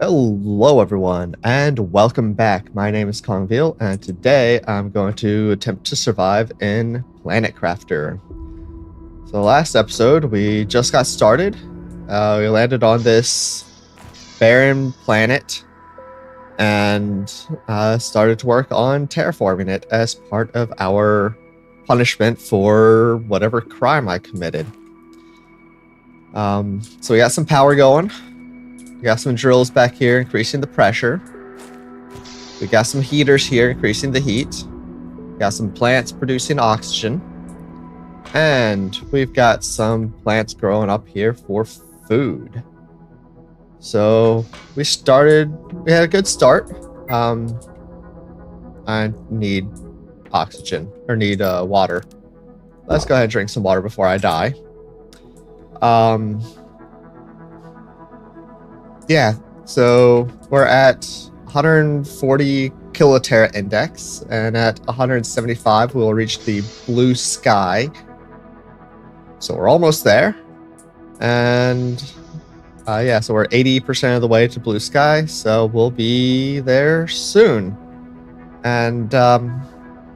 Hello everyone and welcome back. My name is Conville and today I'm going to attempt to survive in Planet Crafter. So last episode we just got started. We landed on this barren planet and started to work on terraforming it as part of our punishment for whatever crime I committed. So we got some power going. We got some drills back here increasing the pressure. We got some heaters here increasing the heat. We got some plants producing oxygen. And we've got some plants growing up here for food. So we had a good start. I need oxygen, or need water. Let's go ahead and drink some water before I die. Yeah, so we're at 140 kiloterra index, and at 175 we'll reach the blue sky. So we're almost there. And yeah, so we're 80% of the way to blue sky, so we'll be there soon. And then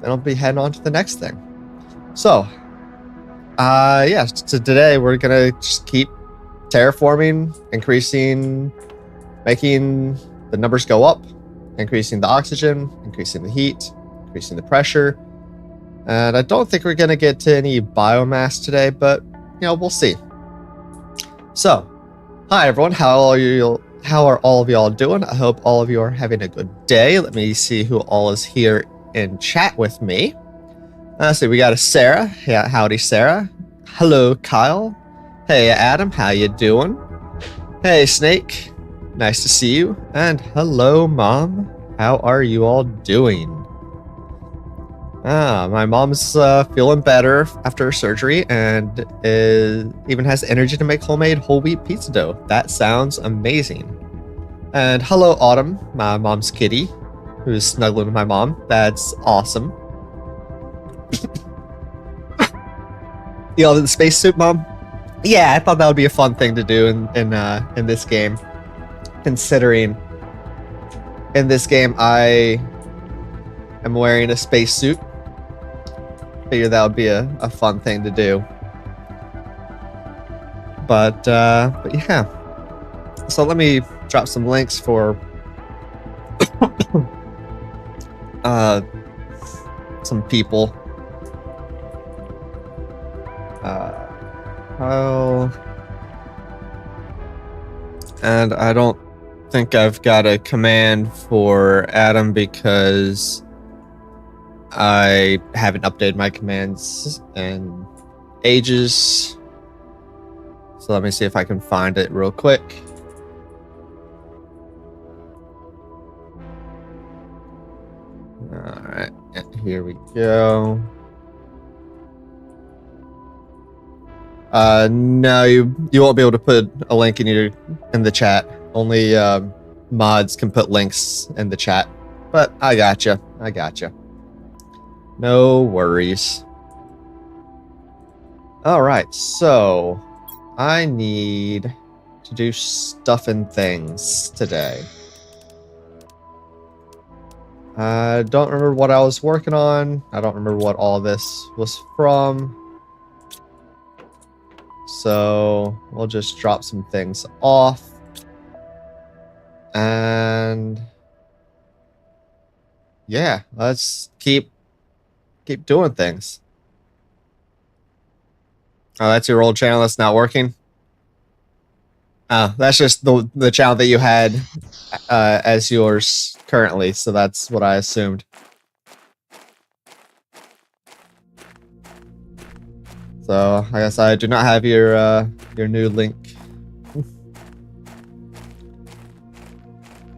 I'll be heading on to the next thing. So, yeah, so today we're gonna just keep terraforming, making the numbers go up, increasing the oxygen, increasing the heat, increasing the pressure. And I don't think we're going to get to any biomass today, but, you know, we'll see. So, hi everyone, how are all of y'all doing? I hope all of you are having a good day. Let me see who all is here in chat with me. So we got a Sarah. Yeah, howdy Sarah. Hello Kyle. Hey Adam, how you doing? Hey Snake, nice to see you. And hello Mom, how are you all doing? My mom's feeling better after surgery and even has energy to make homemade whole wheat pizza dough. That sounds amazing. And hello Autumn, my mom's kitty, who's snuggling with my mom. That's awesome. You know, the spacesuit, Mom? Yeah, I thought that would be a fun thing to do in this game. Considering in this game I am wearing a spacesuit. Figure that would be a fun thing to do. But yeah. So let me drop some links for some people. And I don't think I've got a command for Adam because I haven't updated my commands in ages. So let me see if I can find it real quick. Alright, here we go. No, you won't be able to put a link in the chat. Only mods can put links in the chat. But I gotcha. No worries. Alright, so I need to do stuff and things today. I don't remember what I was working on. I don't remember what all this was from. So we'll just drop some things off. And yeah, let's keep doing things. Oh, that's your old channel that's not working? Oh, that's just the channel that you had as yours currently, so that's what I assumed. So I guess I do not have your new link.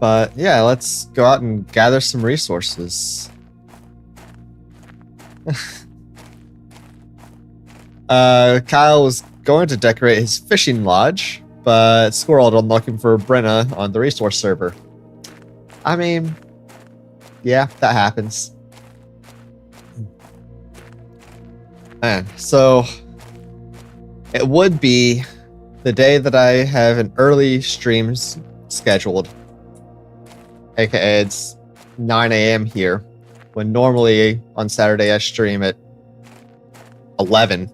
But yeah, let's go out and gather some resources. Kyle was going to decorate his fishing lodge, but squirreled on looking for Brenna on the resource server. I mean, yeah, that happens. Man, so it would be the day that I have an early stream scheduled. aka it's 9 a.m. here, when normally on Saturday I stream at 11.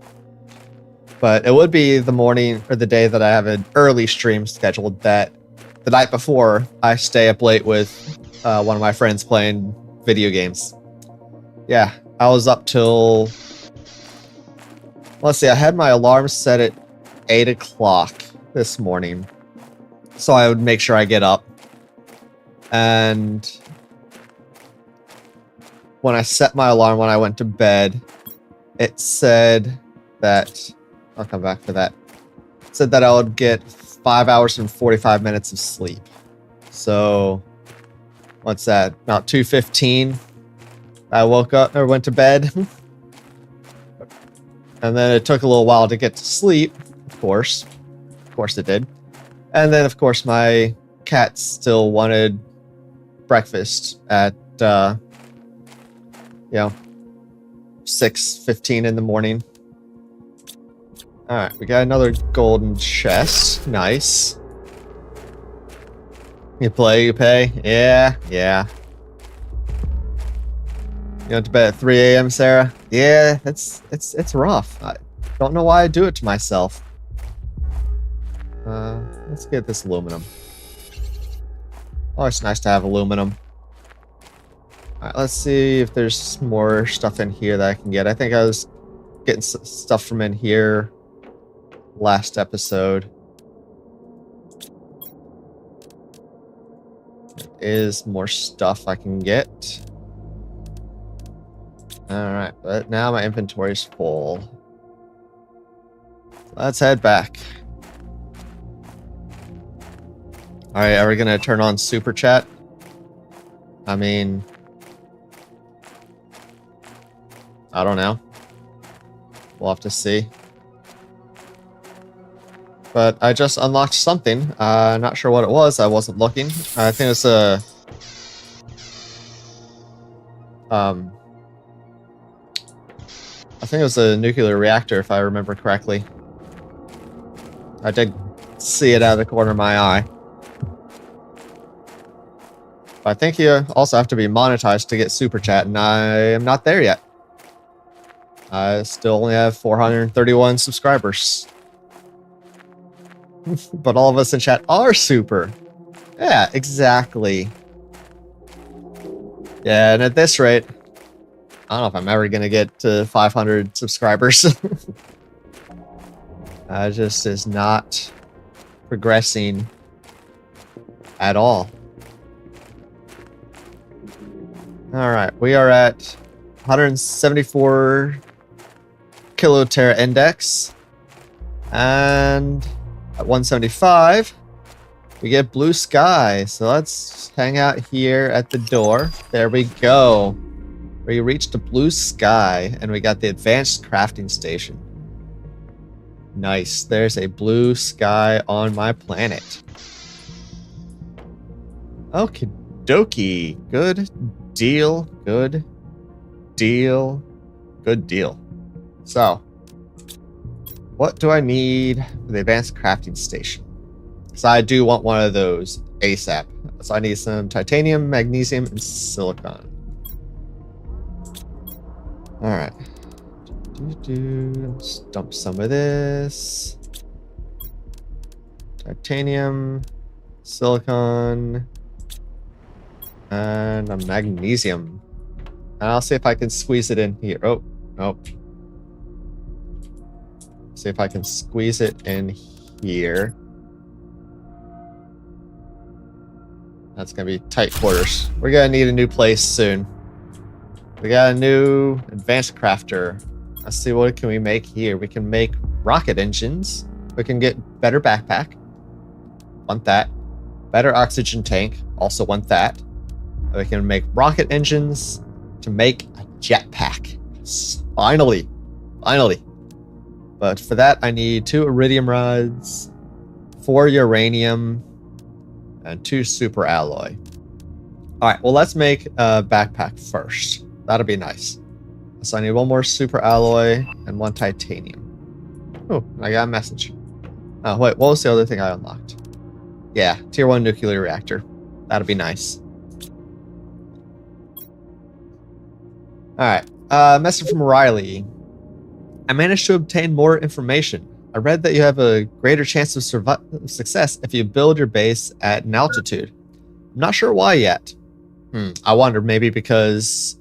But it would be the morning or the day that I have an early stream scheduled, that the night before I stay up late with one of my friends playing video games. Yeah, I was up till... Let's see, I had my alarm set at 8 o'clock this morning, so I would make sure I get up. And when I set my alarm when I went to bed, it said that... I'll come back for that. It said that I would get 5 hours and 45 minutes of sleep. So, what's that? About 2:15, I woke up or went to bed. And then it took a little while to get to sleep, of course. Of course it did. And then, of course, my cat still wanted breakfast at, 6:15 in the morning. Alright, we got another golden chest. Nice. You play, you pay? Yeah. You went to bed at 3 a.m., Sarah? Yeah, it's rough. I don't know why I do it to myself. Let's get this aluminum. Oh, it's nice to have aluminum. Alright, let's see if there's more stuff in here that I can get. I think I was getting stuff from in here last episode. There is more stuff I can get. Alright, but now my inventory's full. Let's head back. Alright, are we gonna turn on Super Chat? I mean... I don't know. We'll have to see. But I just unlocked something. Not sure what it was. I wasn't looking. I think it's a... I think it was a nuclear reactor, if I remember correctly. I did see it out of the corner of my eye. But I think you also have to be monetized to get Super Chat, and I am not there yet. I still only have 431 subscribers. But all of us in chat are super. Yeah, exactly. Yeah, and at this rate, I don't know if I'm ever going to get to 500 subscribers. Just is not progressing at all. Alright, we are at 174 kilotera index. And at 175, we get blue sky. So let's hang out here at the door. There we go. We reached the blue sky, and we got the advanced crafting station. Nice. There's a blue sky on my planet. Okie dokie. Good deal. Good deal. Good deal. So, what do I need for the advanced crafting station? So I do want one of those ASAP. So I need some titanium, magnesium, and silicon. Alright. Let's dump some of this. Titanium, silicon, and a magnesium. And I'll see if I can squeeze it in here. Oh, nope. See if I can squeeze it in here. That's gonna be tight quarters. We're gonna need a new place soon. We got a new advanced crafter. Let's see, what can we make here? We can make rocket engines. We can get better backpack. Want that. Better oxygen tank. Also want that. We can make rocket engines to make a jetpack. Finally. Finally. But for that, I need 2 iridium rods, 4 uranium, and 2 super alloy. Alright, well, let's make a backpack first. That'll be nice. So I need 1 more super alloy and 1 titanium. Oh, I got a message. Oh, wait, what was the other thing I unlocked? Yeah, tier 1 nuclear reactor. That'll be nice. Alright. Message from Riley. I managed to obtain more information. I read that you have a greater chance of success if you build your base at an altitude. I'm not sure why yet. I wonder, maybe because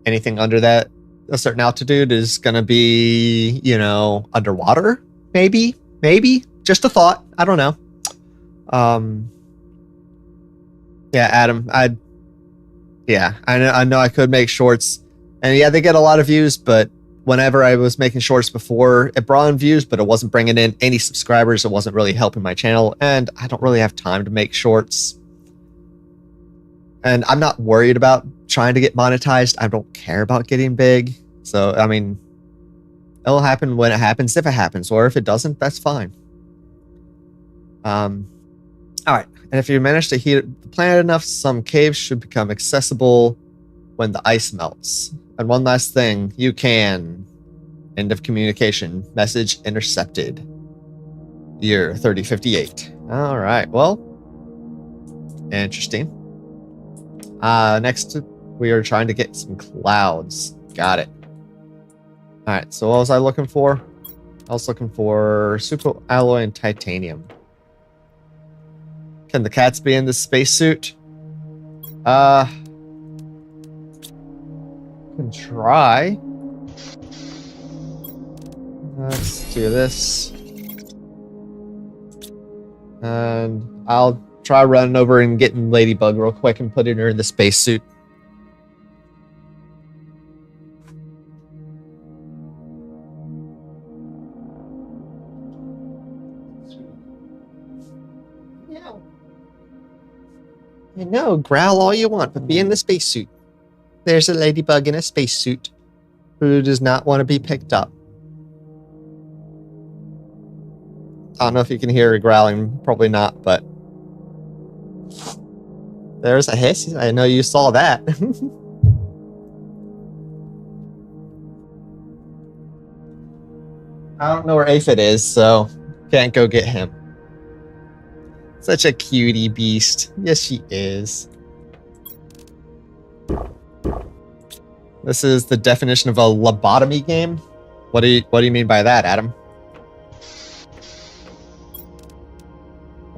anything under that, a certain altitude, is going to be, you know, underwater? Maybe? Just a thought. I don't know. Yeah, Adam, I know I could make shorts. And yeah, they get a lot of views, but whenever I was making shorts before, it brought in views, but it wasn't bringing in any subscribers. It wasn't really helping my channel, and I don't really have time to make shorts. And I'm not worried about trying to get monetized. I don't care about getting big. So, I mean, it'll happen when it happens, if it happens, or if it doesn't, that's fine. All right. And if you manage to heat the planet enough, some caves should become accessible when the ice melts. And one last thing, you can. End of communication. Message intercepted. Year 3058. All right. Well, interesting. Next, we are trying to get some clouds. Got it. All right. So what was I looking for? I was looking for super alloy and titanium. Can the cats be in this spacesuit? Can try. Let's do this. And I'll try running over and getting Ladybug real quick and putting her in the spacesuit. I know, growl all you want, but be in the spacesuit. There's a ladybug in a spacesuit who does not want to be picked up. I don't know if you can hear her growling, probably not, but there's a hiss. I know you saw that. I don't know where Aphid is, so can't go get him. Such a cutie beast. Yes, she is. This is the definition of a lobotomy game. What do you mean by that, Adam?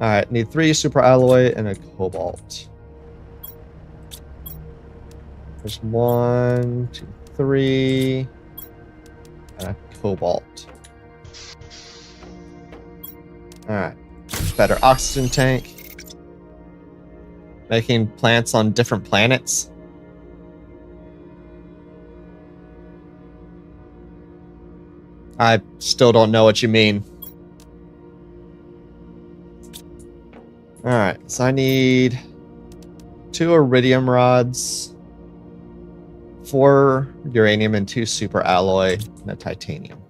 All right, need 3 super alloy and a cobalt. There's 1, 2, 3, and a cobalt. All right. Better oxygen tank. Making plants on different planets. I still don't know what you mean. Alright, so I need 2 iridium rods, 4 uranium, and 2 super alloy, and a titanium.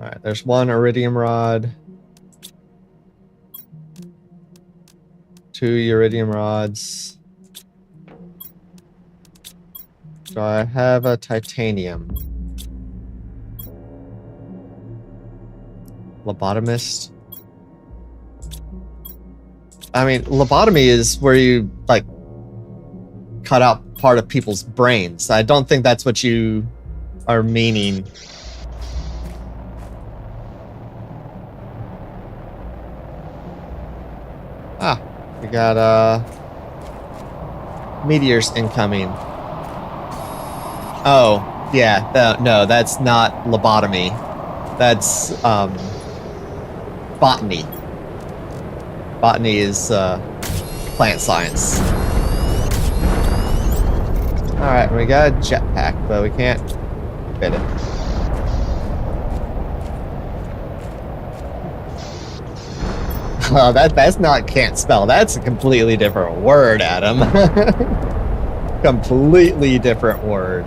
Alright, there's 1 iridium rod, 2 iridium rods. Do I have a titanium? Lobotomist? I mean, lobotomy is where you, like, cut out part of people's brains. I don't think that's what you are meaning. Ah, we got meteors incoming. Oh, yeah, no, that's not lobotomy. That's botany. Botany is plant science. Alright, we got a jetpack, but we can't fit it. Oh, that's not can't spell. That's a completely different word, Adam. Completely different word.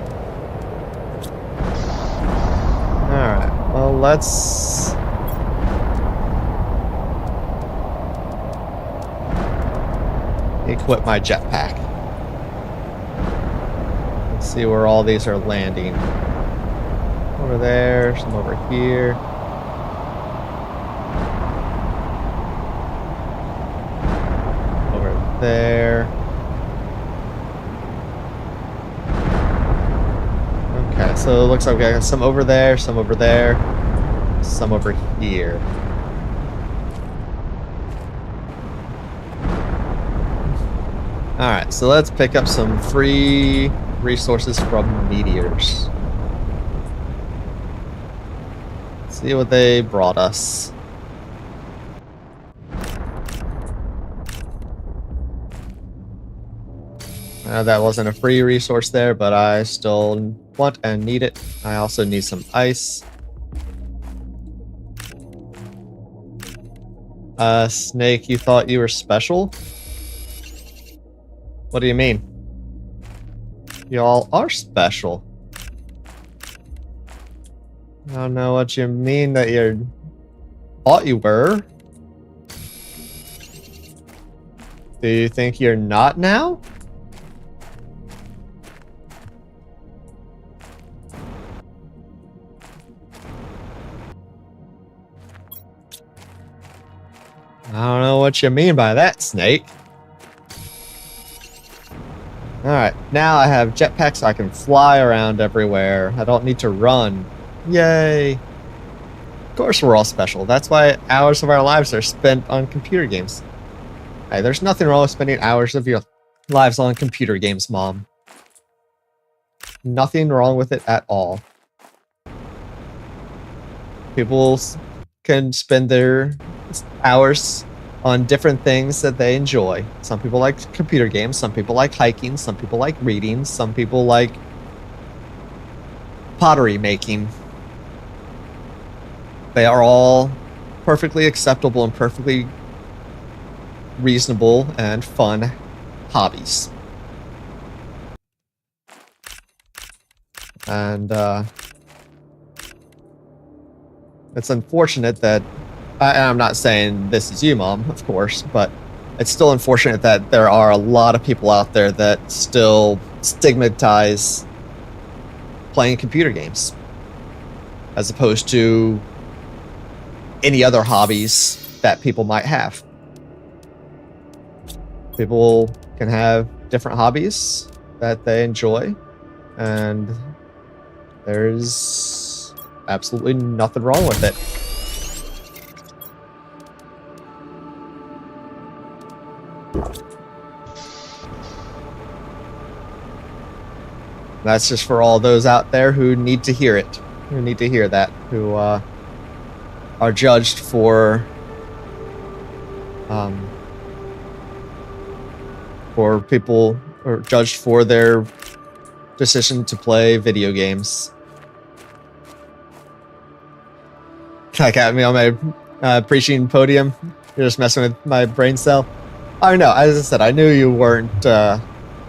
Alright, well, let's... equip my jetpack. Let's see where all these are landing. Over there, some over here. Over there. So it looks like we got some over there, some over there, some over here. Alright, so let's pick up some free resources from meteors. See what they brought us. That wasn't a free resource there, but I still want and need it. I also need some ice. Snake, you thought you were special? What do you mean? Y'all are special. I don't know what you mean that you thought you were. Do you think you're not now? I don't know what you mean by that, Snake. Alright, now I have jetpacks so I can fly around everywhere. I don't need to run. Yay! Of course we're all special. That's why hours of our lives are spent on computer games. Hey, there's nothing wrong with spending hours of your lives on computer games, Mom. Nothing wrong with it at all. People can spend their hours on different things that they enjoy. Some people like computer games, some people like hiking, some people like reading, some people like pottery making. They are all perfectly acceptable and perfectly reasonable and fun hobbies. And it's unfortunate that I'm not saying this is you, Mom, of course, but it's still unfortunate that there are a lot of people out there that still stigmatize playing computer games as opposed to any other hobbies that people might have. People can have different hobbies that they enjoy, and there's absolutely nothing wrong with it. That's just for all those out there who need to hear it, who need to hear that, who are judged for people, or judged for their decision to play video games. Like at me on my preaching podium. You're just messing with my brain cell. I don't know. As I said, I knew you weren't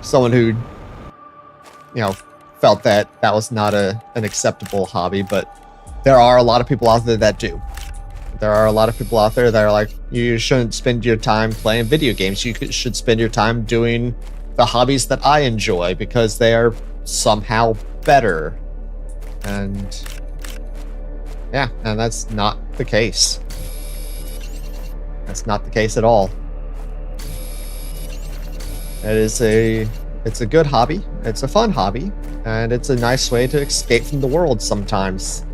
someone who, felt that that was not an acceptable hobby, but there are a lot of people out there that do. There are a lot of people out there that are like, you shouldn't spend your time playing video games. You should spend your time doing the hobbies that I enjoy because they are somehow better. And yeah, and that's not the case. That's not the case at all. It's a good hobby. It's a fun hobby, and it's a nice way to escape from the world sometimes.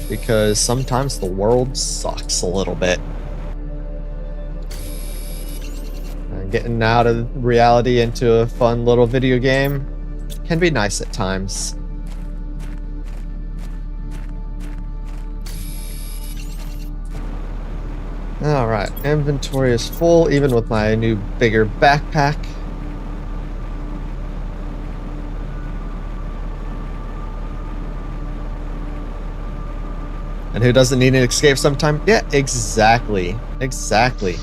Because sometimes the world sucks a little bit. And getting out of reality into a fun little video game can be nice at times. Alright, inventory is full, even with my new bigger backpack. And who doesn't need an escape sometime? Yeah, exactly. Exactly.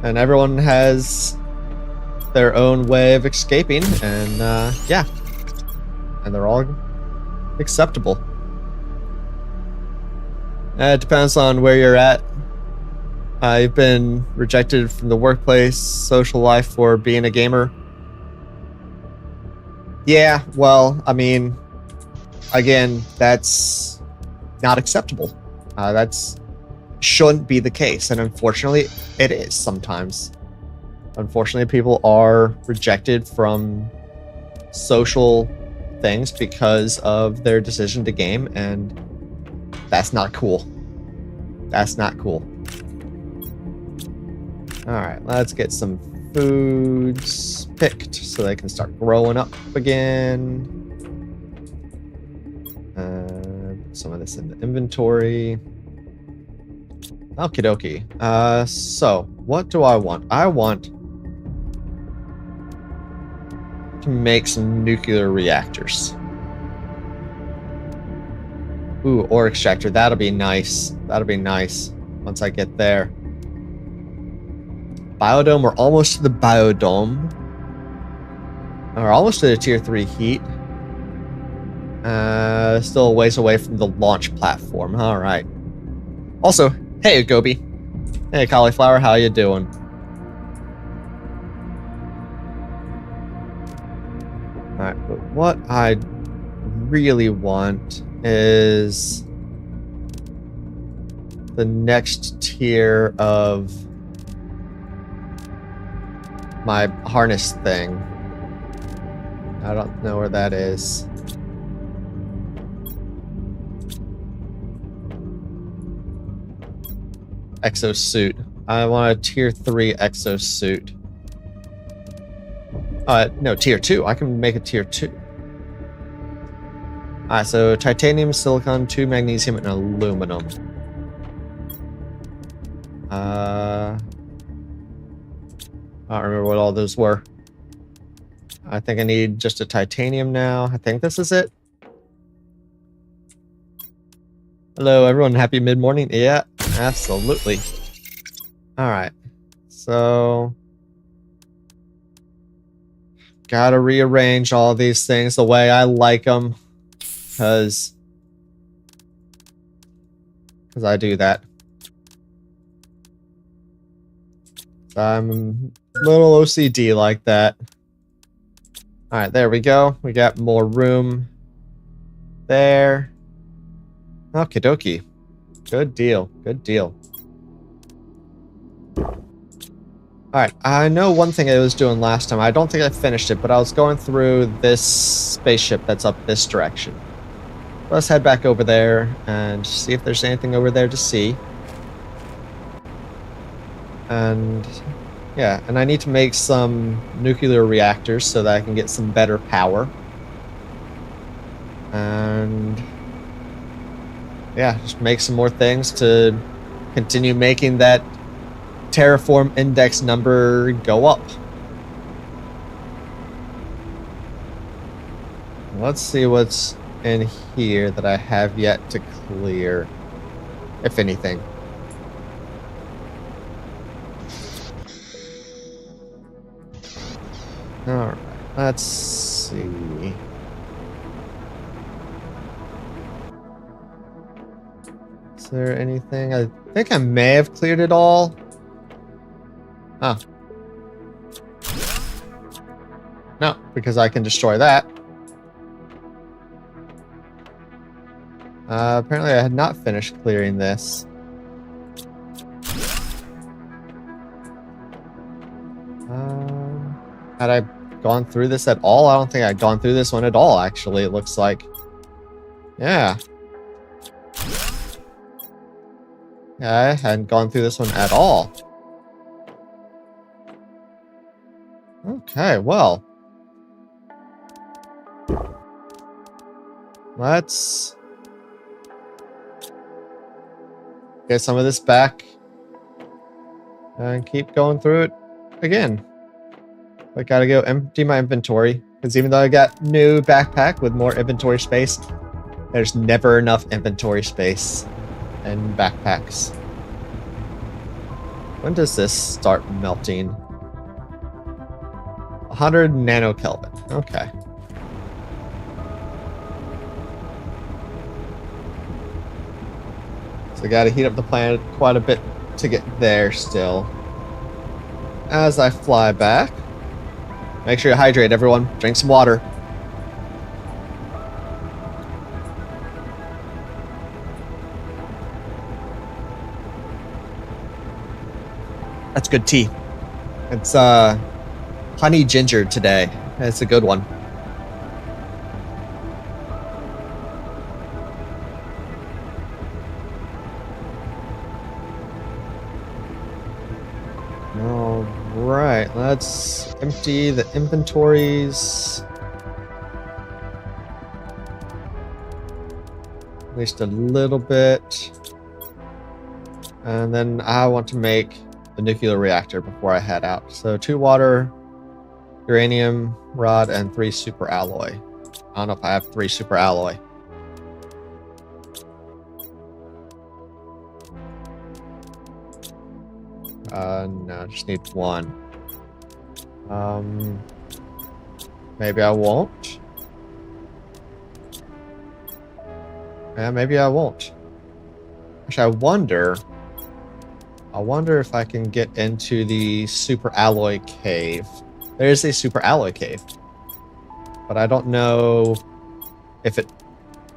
And everyone has their own way of escaping, and yeah. And they're all acceptable. It depends on where you're at. I've been rejected from the workplace, social life for being a gamer. Yeah, well, I mean, again, that's not acceptable. That's shouldn't be the case, and unfortunately, it is sometimes. Unfortunately, people are rejected from social things because of their decision to game, and that's not cool. That's not cool. Alright, let's get some foods picked so they can start growing up again. Put some of this in the inventory. Okie dokie. So, what do I want? I want to make some nuclear reactors. Ooh, ore extractor. That'll be nice. That'll be nice once I get there. Biodome. We're almost to the biodome. We're almost to the tier 3 heat. Still a ways away from the launch platform. Alright. Also, hey, Gobi. Hey, cauliflower. How you doing? Alright, but what I really want is the next tier of my harness thing. I don't know where that is. Exosuit. I want a tier 3 exosuit. No, tier 2. I can make a tier 2. Alright, so titanium, silicon, 2 magnesium, and aluminum. I don't remember what all those were. I think I need just a titanium now. I think this is it. Hello, everyone. Happy mid-morning. Yeah, absolutely. Alright. So... gotta rearrange all these things the way I like them. Because I do that. I'm a little OCD like that. Alright, there we go. We got more room there. Okie dokie. Good deal. Good deal. Alright, I know one thing I was doing last time. I don't think I finished it, but I was going through this spaceship that's up this direction. Let's head back over there and see if there's anything over there to see. And yeah, and I need to make some nuclear reactors so that I can get some better power. And yeah, just make some more things to continue making that Terraform index number go up. Let's see what's in here that I have yet to clear, if anything. Alright, let's see. Is there anything? I think I may have cleared it all. Oh. No, because I can destroy that. Apparently I had not finished clearing this. Had I gone through this at all? I don't think I'd gone through this one at all, actually, it looks like. Yeah. Yeah, I hadn't gone through this one at all. Okay, well. Let's get some of this back and keep going through it again. I gotta go empty my inventory, because even though I got new backpack with more inventory space, there's never enough inventory space in backpacks. When does this start melting? 100 nanokelvin. Okay. So I gotta heat up the planet quite a bit to get there still. As I fly back, make sure you hydrate, everyone. Drink some water. That's good tea. It's honey ginger today. It's a good one. All right, let's empty the inventories. At least a little bit. And then I want to make the nuclear reactor before I head out. So 2 water, uranium rod, and 3 super alloy. I don't know if I have 3 super alloy. No, I just need 1. Maybe I won't. Yeah, maybe I won't. Actually, I wonder if I can get into the super alloy cave. There's a super alloy cave, but I don't know if it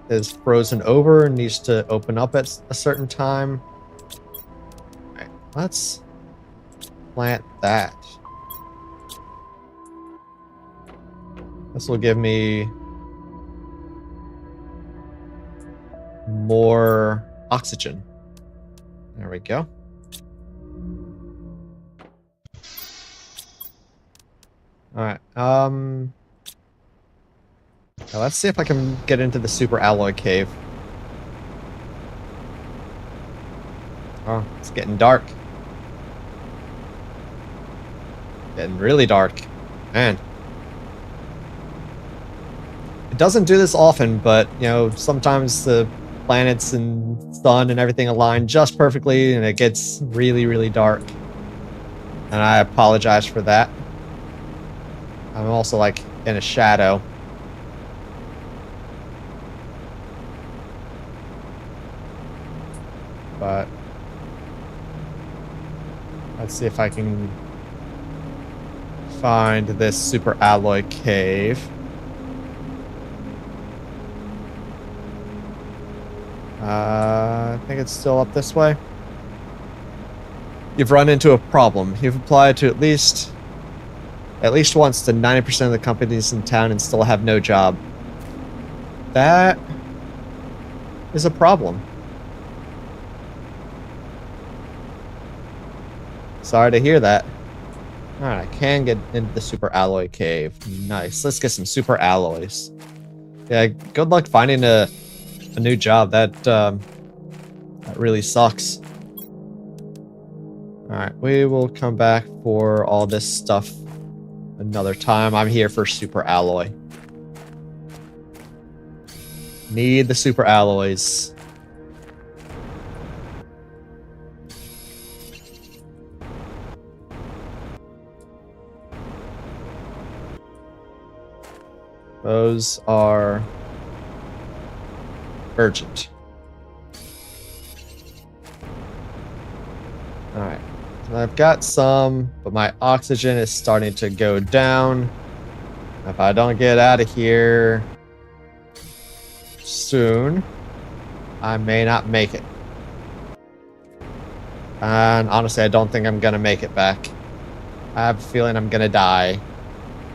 is frozen over and needs to open up at a certain time. All right, let's plant that. This will give me more oxygen. There we go. All right. Now let's see if I can get into the super alloy cave. Oh, it's getting dark. Getting really dark. Man. It doesn't do this often, but, you know, sometimes the planets and sun and everything align just perfectly and it gets really, really dark. And I apologize for that. I'm also, like, in a shadow. But let's see if I can find this super alloy cave. I think it's still up this way. You've run into a problem. You've applied to at least once to 90% of the companies in town and still have no job. That is a problem. Sorry to hear that. Alright, I can get into the super alloy cave. Nice. Let's get some super alloys. Yeah, good luck finding a new job. That really sucks. Alright, we will come back for all this stuff another time. I'm here for super alloy. Need the super alloys. Those are urgent. Alright. So I've got some, but my oxygen is starting to go down. If I don't get out of here soon, I may not make it. And honestly, I don't think I'm gonna make it back. I have a feeling I'm gonna die.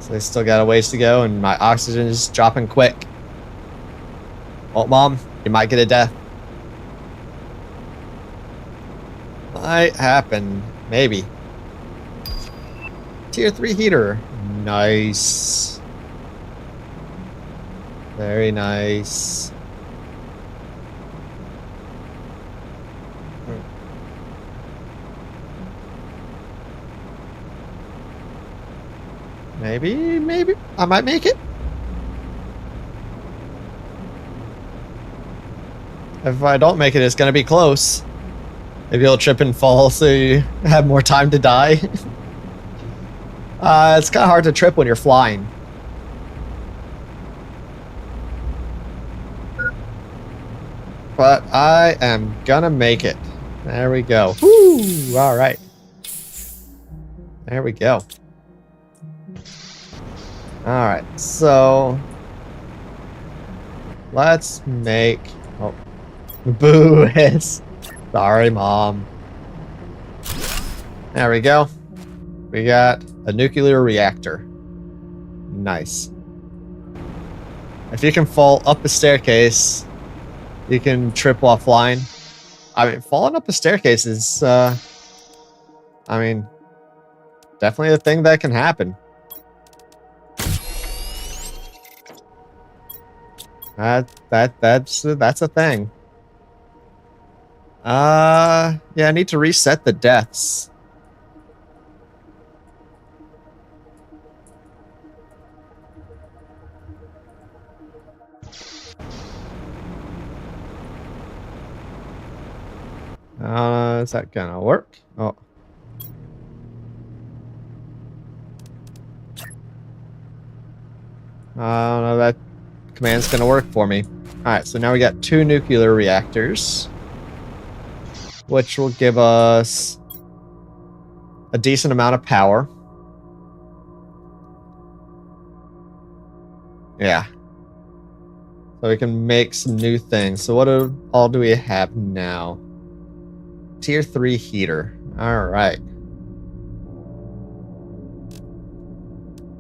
So I still got a ways to go, and my oxygen is dropping quick. Oh, Mom, you might get a death. Might happen. Maybe. Tier 3 heater. Nice. Very nice. Maybe I might make it. If I don't make it, it's gonna be close. Maybe you'll trip and fall so you have more time to die. It's kind of hard to trip when you're flying. But I am gonna make it. There we go. Woo! All right. There we go. All right, so let's make. Oh, boo! It's sorry, Mom. There we go. We got a nuclear reactor. Nice. If you can fall up a staircase, you can trip while flying. I mean, falling up a staircase is, I mean, definitely a thing that can happen. That's a thing. Yeah, I need to reset the deaths. Is that gonna work? Oh. I don't know, that command's gonna work for me. Alright, so now we got 2 nuclear reactors, which will give us a decent amount of power. Yeah. So we can make some new things. So what all do we have now? Tier 3 heater. Alright.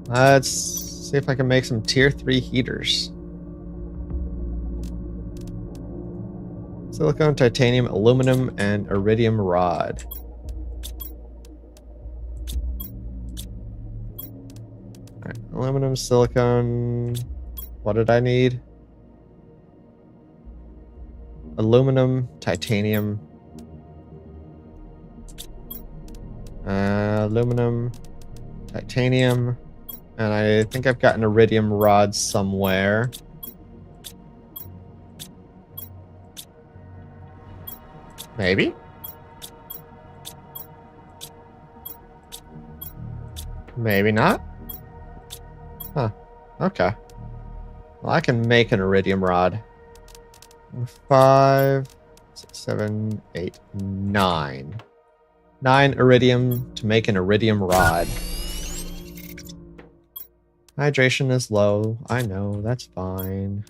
Let's see if I can make some tier 3 heaters. Silicone, titanium, aluminum, and iridium rod. Alright, aluminum, silicone. What did I need? Aluminum, titanium. Aluminum, titanium. And I think I've got an iridium rod somewhere. Maybe? Maybe not? Huh. Okay. Well, I can make an iridium rod. 5, 6, 7, 8, 9. 9 iridium to make an iridium rod. Hydration is low. I know, that's fine.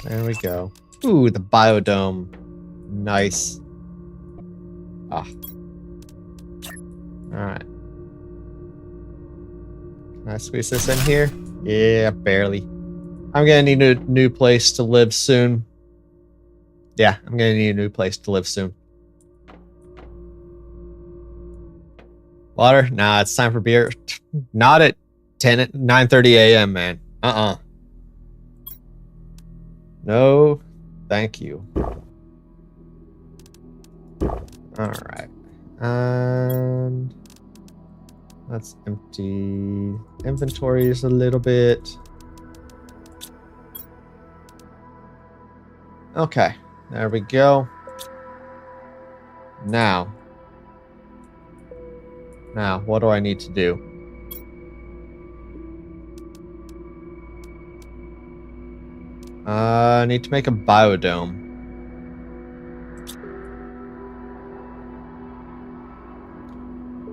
There we go. Ooh, the biodome. Nice. Ah. Alright. Can I squeeze this in here? Yeah, barely. I'm gonna need a new place to live soon. Yeah, I'm gonna need a new place to live soon. Water? Nah, it's time for beer. Not at 9:30 a.m., man. No, thank you. Alright. And let's empty inventories a little bit. Okay, there we go. Now, what do I need to do? I need to make a biodome.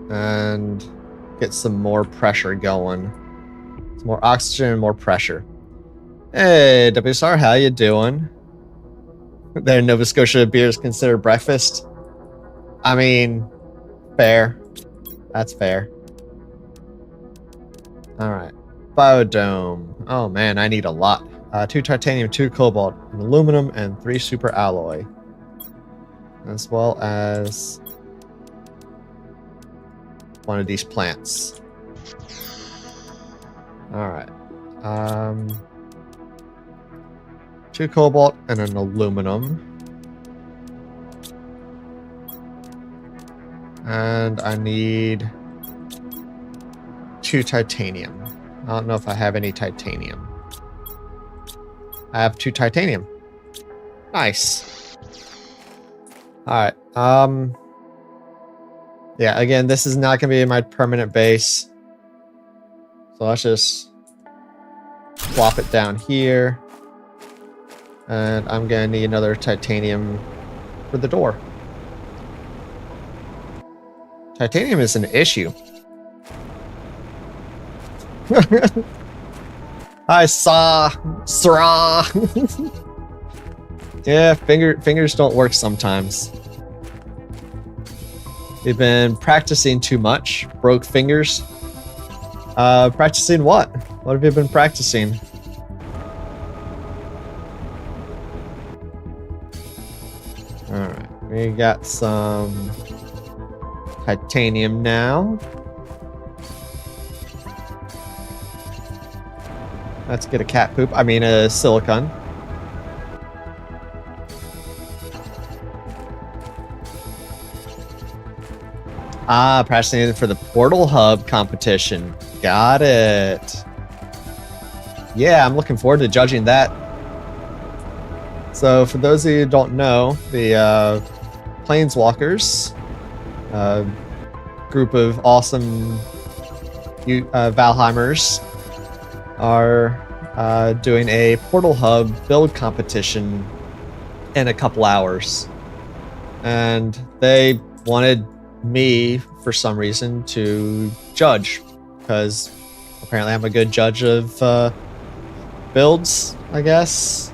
And get some more pressure going. Some more oxygen and more pressure. Hey, WSR, how you doing? There, Nova Scotia beer is considered breakfast. I mean, fair. That's fair. Alright. Biodome. Oh man, I need a lot. 2 titanium, 2 cobalt, an aluminum, and 3 super alloy. As well as one of these plants. Alright. 2 cobalt and an aluminum. And I need 2 titanium. I don't know if I have any titanium. I have 2 titanium. Nice. Alright. Yeah, again, this is not going to be my permanent base. So let's just plop it down here. And I'm going to need another titanium for the door. Titanium is an issue. I saw Sra. Yeah, fingers don't work sometimes. We've been practicing too much. Broke fingers. Practicing what? What have you been practicing? Alright, we got some titanium now. Let's get a cat poop. I mean a silicon. Ah, practicing for the Portal Hub competition. Got it. Yeah, I'm looking forward to judging that. So, for those of you who don't know, the Planeswalkers, group of awesome Valheimers, are doing a Portal Hub build competition in a couple hours. And they wanted me, for some reason, to judge, because apparently I'm a good judge of builds, I guess.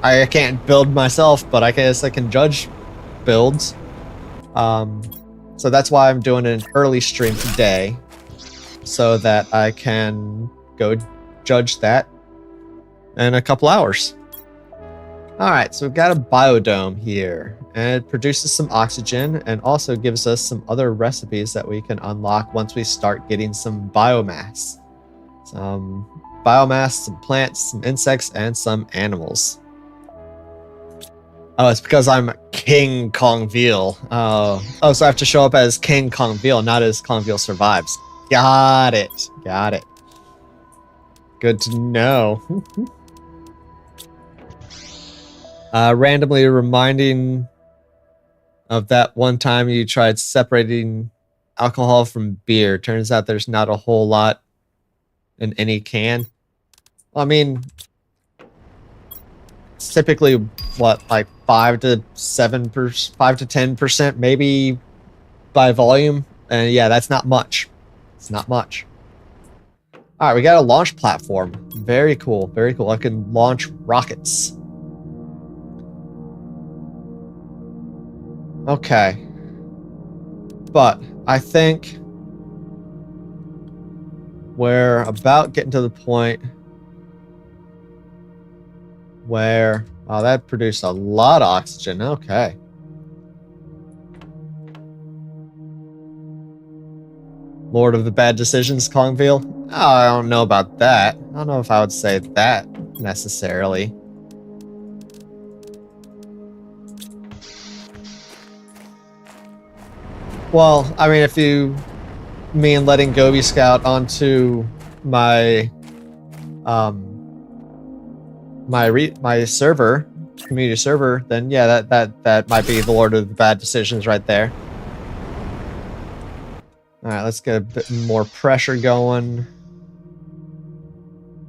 I can't build myself, but I guess I can judge builds. So that's why I'm doing an early stream today, so that I can go judge that in a couple hours. Alright, so we've got a biodome here, and it produces some oxygen and also gives us some other recipes that we can unlock once we start getting some biomass. Some biomass, some plants, some insects, and some animals. Oh, it's because I'm King Kongveal. Oh, so I have to show up as King Kongveal, not as Kongveal Survives. Got it. Got it. Good to know. Randomly reminding of that one time you tried separating alcohol from beer. Turns out there's not a whole lot in any can. I mean, it's typically what, like 5 to 10% maybe by volume, and yeah, that's not much. It's not much. All right, we got a launch platform. Very cool. Very cool. I can launch rockets. Okay. But I think we're about getting to the point where... Oh, that produced a lot of oxygen. Okay. Lord of the bad decisions, Kongveal? Oh, I don't know about that. I don't know if I would say that necessarily. Well, I mean, if you mean letting Gobi Scout onto my my server, community server, then yeah, that might be the Lord of the bad decisions right there. All right, let's get a bit more pressure going.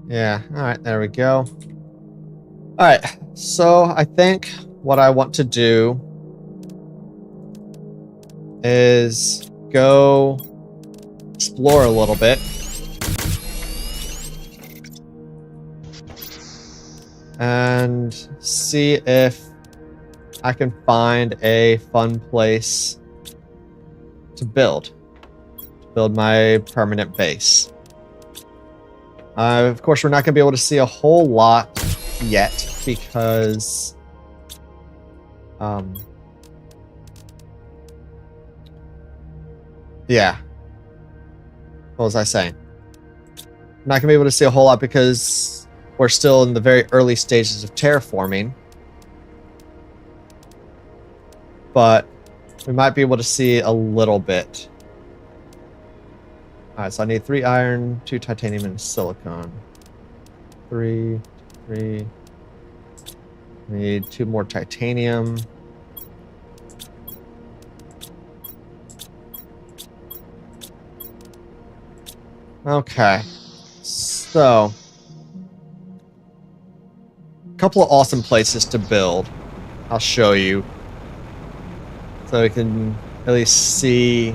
Yeah, all right, there we go. All right, so I think what I want to do is go explore a little bit. And see if I can find a fun place to build my permanent base. Of course, we're not going to be able to see a whole lot yet because yeah. What was I saying? I'm not going to be able to see a whole lot because we're still in the very early stages of terraforming. But we might be able to see a little bit. Alright, so I need 3 iron, 2 titanium, and silicon. 3. Need 2 more titanium. Okay. So, a couple of awesome places to build. I'll show you. So we can at least see...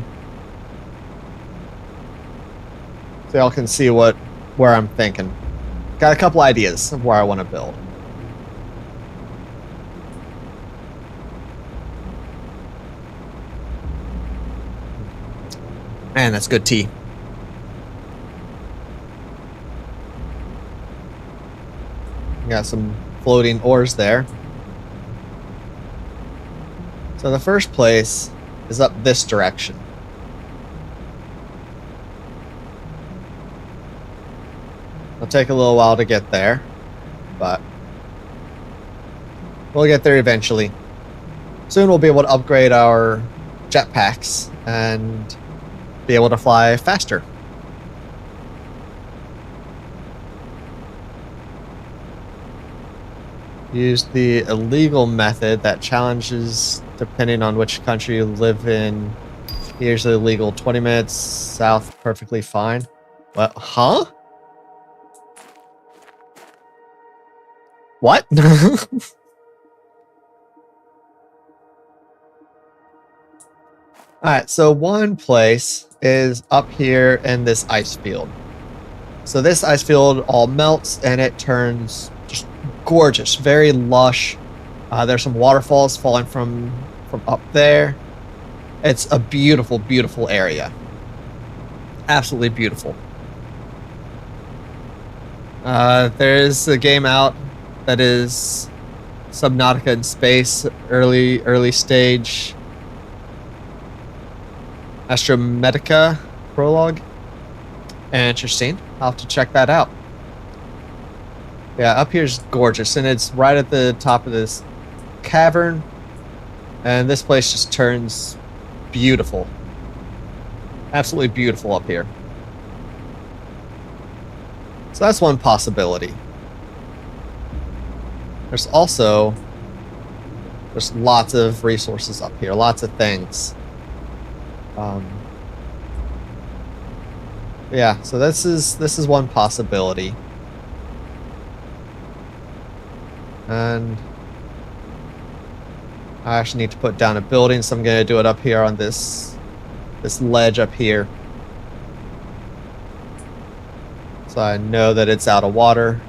So y'all can see where I'm thinking. Got a couple ideas of where I want to build. Man, that's good tea. Got some floating ores there. So the first place is up this direction. It'll take a little while to get there, but we'll get there eventually. Soon we'll be able to upgrade our jetpacks and be able to fly faster. Use the illegal method that challenges depending on which country you live in. Here's the illegal 20 minutes south, perfectly fine. What? Huh? What? Alright, so one place is up here in this ice field. So this ice field all melts and it turns just gorgeous, very lush. There's some waterfalls falling from up there. It's a beautiful, beautiful area. Absolutely beautiful. There's a game out that is Subnautica in space, early stage. Astromedica prologue. Interesting. I'll have to check that out. Yeah, up here's gorgeous, and it's right at the top of this cavern. And this place just turns beautiful. Absolutely beautiful up here. So that's one possibility. There's lots of resources up here, lots of things. Yeah, so this is one possibility. And I actually need to put down a building, so I'm going to do it up here on this ledge up here. So I know that it's out of water.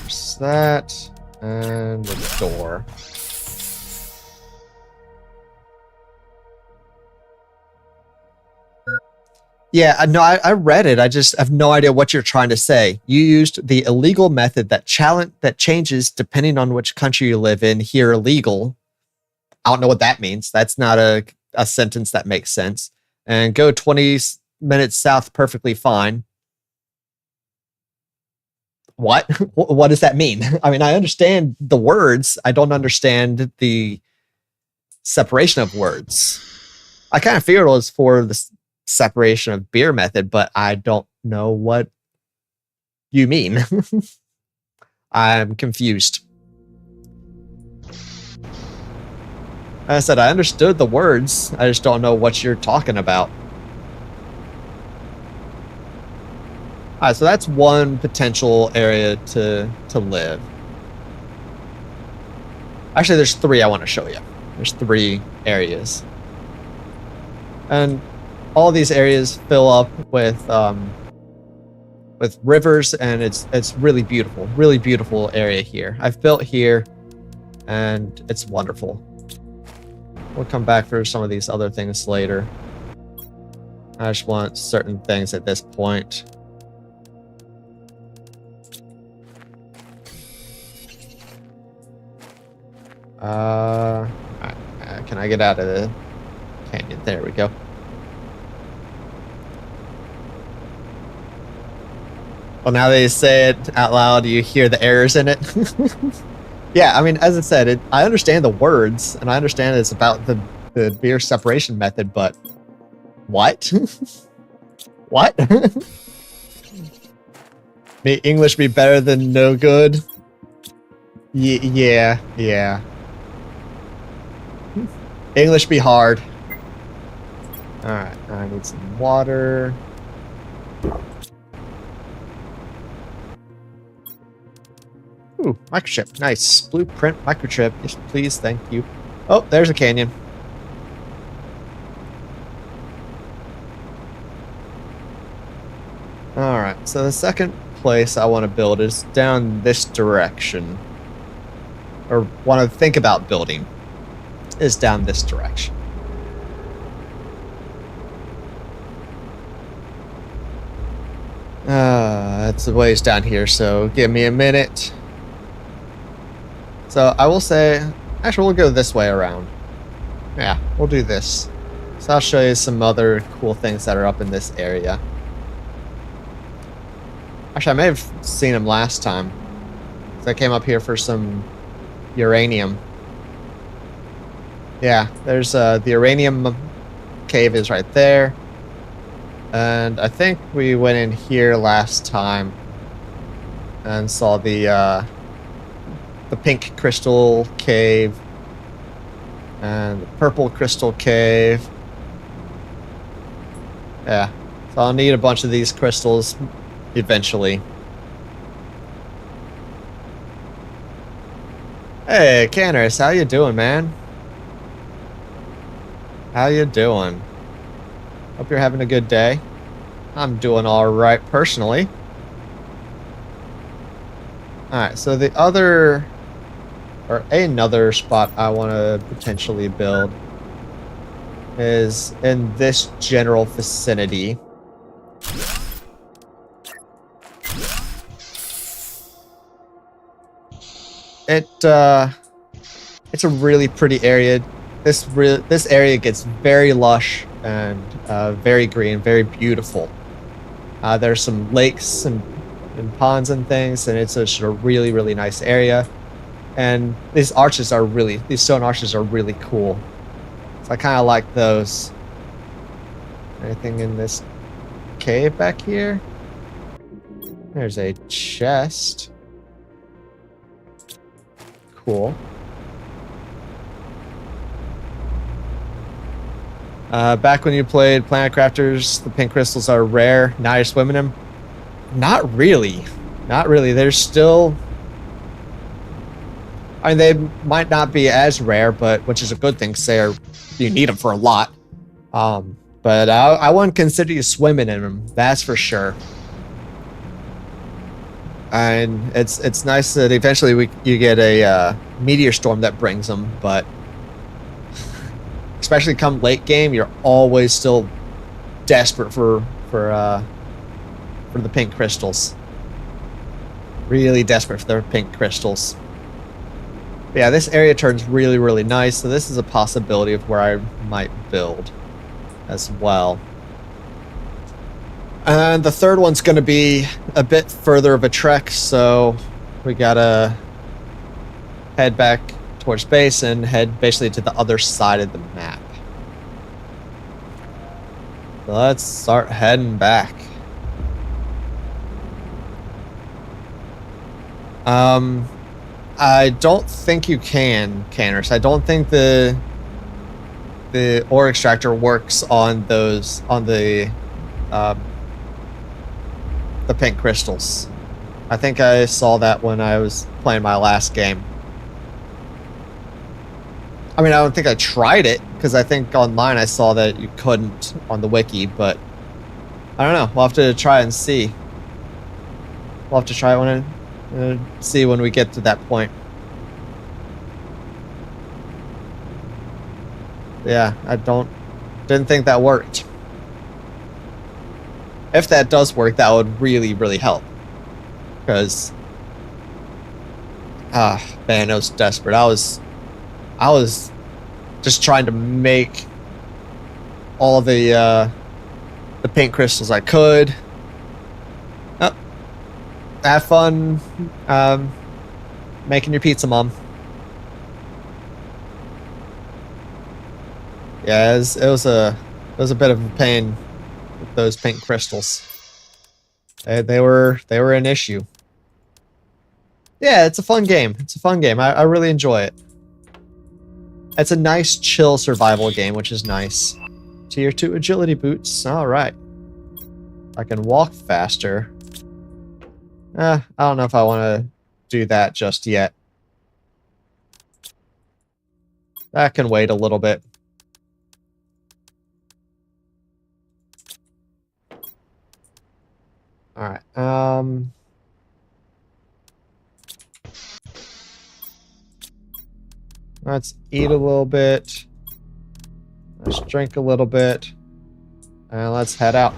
There's that, and the door. Yeah, no, I read it. I just have no idea what you're trying to say. You used the illegal method that changes depending on which country you live in. Here, illegal. I don't know what that means. That's not a sentence that makes sense. And go 20 minutes south, perfectly fine. What? What does that mean? I mean, I understand the words. I don't understand the separation of words. I kind of figured it was for the separation of beer method, but I don't know what you mean. I'm confused. I said I understood the words. I just don't know what you're talking about. Alright, so that's one potential area to live. Actually, there's three I want to show you. There's three areas. And all these areas fill up with rivers, and it's really beautiful area here. I've built here, and it's wonderful. We'll come back for some of these other things later. I just want certain things at this point. Can I get out of the canyon? There we go. Well, now that you say it out loud, you hear the errors in it. Yeah, I mean, as I said, I understand the words, and I understand it's about the beer separation method, but what? What? May English be better than no good? Yeah. English be hard. Alright, I need some water. Ooh, microchip. Nice. Blueprint microchip. Yes, please. Thank you. Oh, there's a canyon. Alright, so the second place I want to build is down this direction. Or want to think about building is down this direction. It's a ways down here, so give me a minute. So I will say, actually we'll go this way around. Yeah, we'll do this. So I'll show you some other cool things that are up in this area. Actually, I may have seen them last time. So I came up here for some uranium. Yeah, there's the uranium cave is right there. And I think we went in here last time and saw the pink crystal cave and the purple crystal cave. Yeah, so I'll need a bunch of these crystals eventually. Hey, Canners, how you doing, man? How you doing? Hope you're having a good day. I'm doing all right personally. All right, so the other, or another spot I want to potentially build is in this general vicinity. It's a really pretty area. This area gets very lush and very green, very beautiful. There's some lakes and ponds and things, and it's just a really, really nice area. And these stone arches are really cool. So I kind of like those. Anything in this cave back here? There's a chest. Cool. Back when you played Planet Crafters, the pink crystals are rare. Now you're swimming them? Not really. Not really. They're still... I mean, they might not be as rare, but which is a good thing, because you need them for a lot. But I wouldn't consider you swimming in them. That's for sure. And it's nice that eventually you get a meteor storm that brings them, but especially come late game, you're always still desperate for the pink crystals. Really desperate for the pink crystals. But yeah, this area turns really, really nice, so this is a possibility of where I might build as well. And the third one's going to be a bit further of a trek, so we gotta head back towards base and head basically to the other side of the map. So let's start heading back. I don't think you can, Canners. I don't think the ore extractor works on the pink crystals. I think I saw that when I was playing my last game. I mean, I don't think I tried it, because I think online I saw that you couldn't on the wiki, but I don't know. We'll have to try and see. We'll have to try it see when we get to that point. Yeah, I didn't think that worked. If that does work, that would really, really help. Because, man, I was desperate. I was just trying to make all the pink crystals I could. Oh, have fun making your pizza, Mom. Yeah, it was a bit of a pain with those pink crystals. They were an issue. Yeah, it's a fun game. It's a fun game. I really enjoy it. It's a nice, chill survival game, which is nice. Tier 2 agility boots. Alright. I can walk faster. I don't know if I want to do that just yet. That can wait a little bit. Alright. Let's eat a little bit. Let's drink a little bit. And let's head out.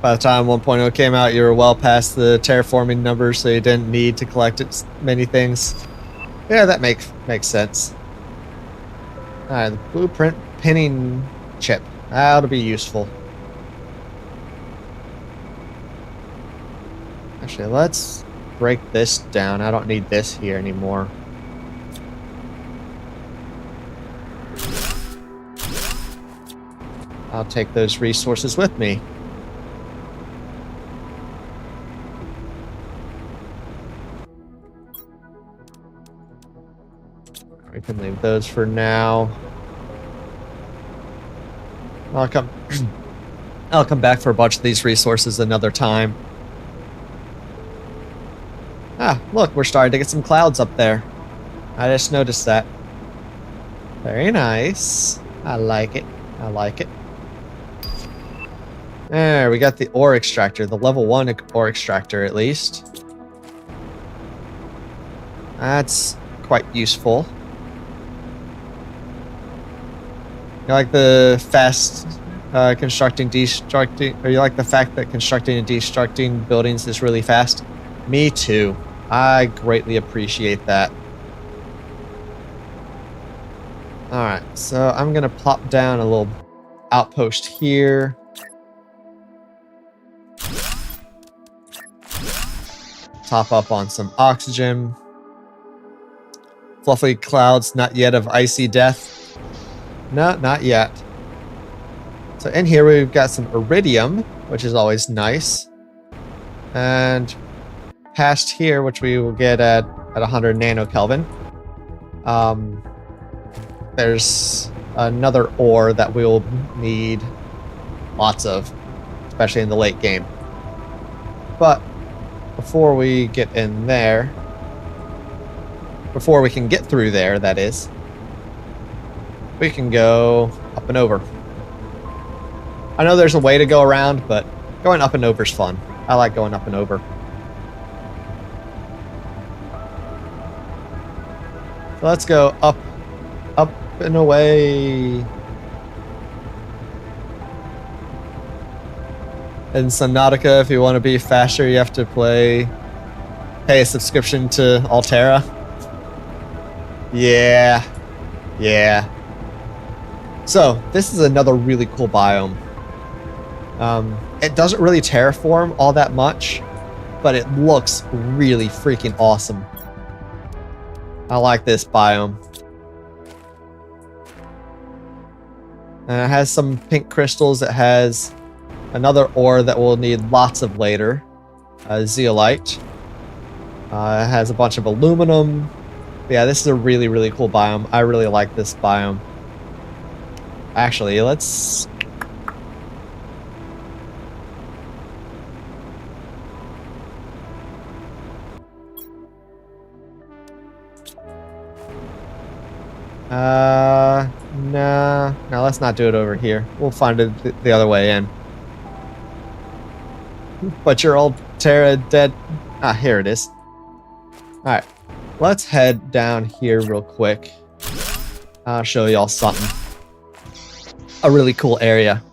By the time 1.0 came out, you were well past the terraforming numbers, so you didn't need to collect many things. Yeah, that makes sense. Alright, the blueprint pinning chip. That'll be useful. Actually, let's break this down. I don't need this here anymore. I'll take those resources with me. We can leave those for now. I'll come back for a bunch of these resources another time. Ah, look, we're starting to get some clouds up there. I just noticed that. Very nice. I like it. I like it. There, we got the ore extractor, the level 1 ore extractor at least. That's quite useful. You like the fast constructing, destructing, or you like the fact that constructing and destructing buildings is really fast? Me too. I greatly appreciate that. Alright, so I'm gonna plop down a little outpost here. Top up on some oxygen. Fluffy clouds, not yet of icy death. No, not yet. So in here we've got some iridium, which is always nice. And past here, which we will get at 100 nanokelvin, there's another ore that we'll need lots of, especially in the late game. But before we get in there, before we can get through there, that is, we can go up and over. I know there's a way to go around, but going up and over is fun. I like going up and over. So let's go up and away. In Subnautica, if you want to be faster, you have to pay a subscription to Altera. Yeah. So, this is another really cool biome. It doesn't really terraform all that much, but it looks really freaking awesome. I like this biome. And it has some pink crystals. It has another ore that we'll need lots of later. Zeolite. It has a bunch of aluminum. Yeah, this is a really, really cool biome. I really like this biome. Actually, let's... No, let's not do it over here. We'll find it the other way in. But your old Terra dead... Ah, here it is. Alright, let's head down here real quick. I'll show y'all something. A really cool area.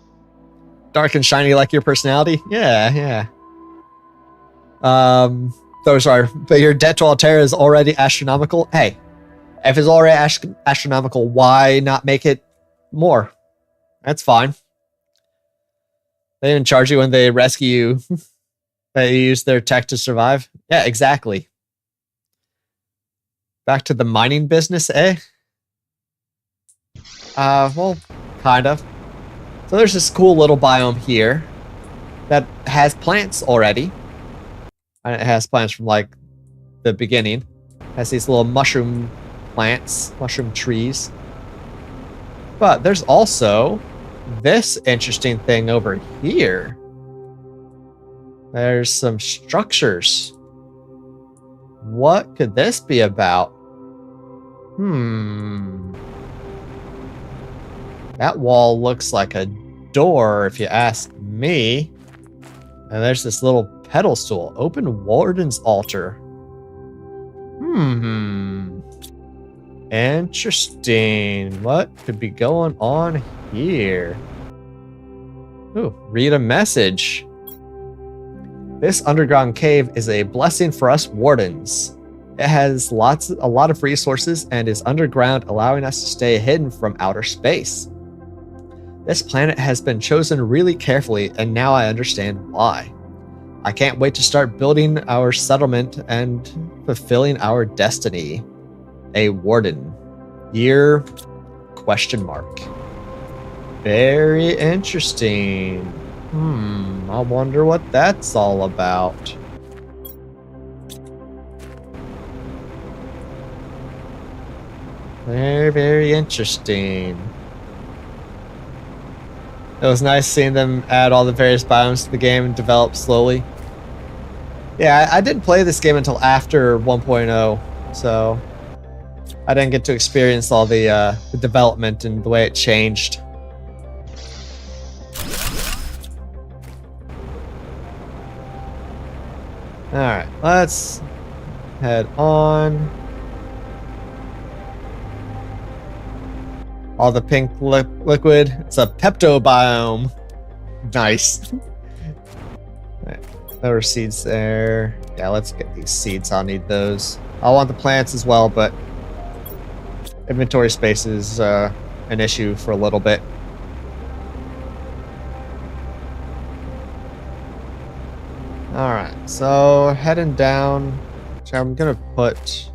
Dark and shiny like your personality? Yeah. But your debt to Altera is already astronomical? Hey, if it's already astronomical, why not make it more? That's fine. They didn't charge you when they rescue you. They use their tech to survive? Yeah, exactly. Back to the mining business, eh? Well, kind of. So there's this cool little biome here that has plants already. And it has plants from, like, the beginning. It has these little mushroom plants, mushroom trees. But there's also this interesting thing over here. There's some structures. What could this be about? That wall looks like a door, if you ask me. And there's this little pedestal. Open Warden's altar. Interesting. What could be going on here? Ooh, read a message. This underground cave is a blessing for us wardens. It has a lot of resources and is underground, allowing us to stay hidden from outer space. This planet has been chosen really carefully, and now I understand why. I can't wait to start building our settlement and fulfilling our destiny. A warden. Year? ? Very interesting. I wonder what that's all about. Very, very interesting. It was nice seeing them add all the various biomes to the game and develop slowly. Yeah, I didn't play this game until after 1.0, so I didn't get to experience all the development and the way it changed. Alright, let's head on. All the pink liquid. It's a Pepto biome. Nice. Right, there were seeds there. Yeah, let's get these seeds. I'll need those. I want the plants as well, but inventory space is an issue for a little bit. Alright, so heading down. I'm gonna put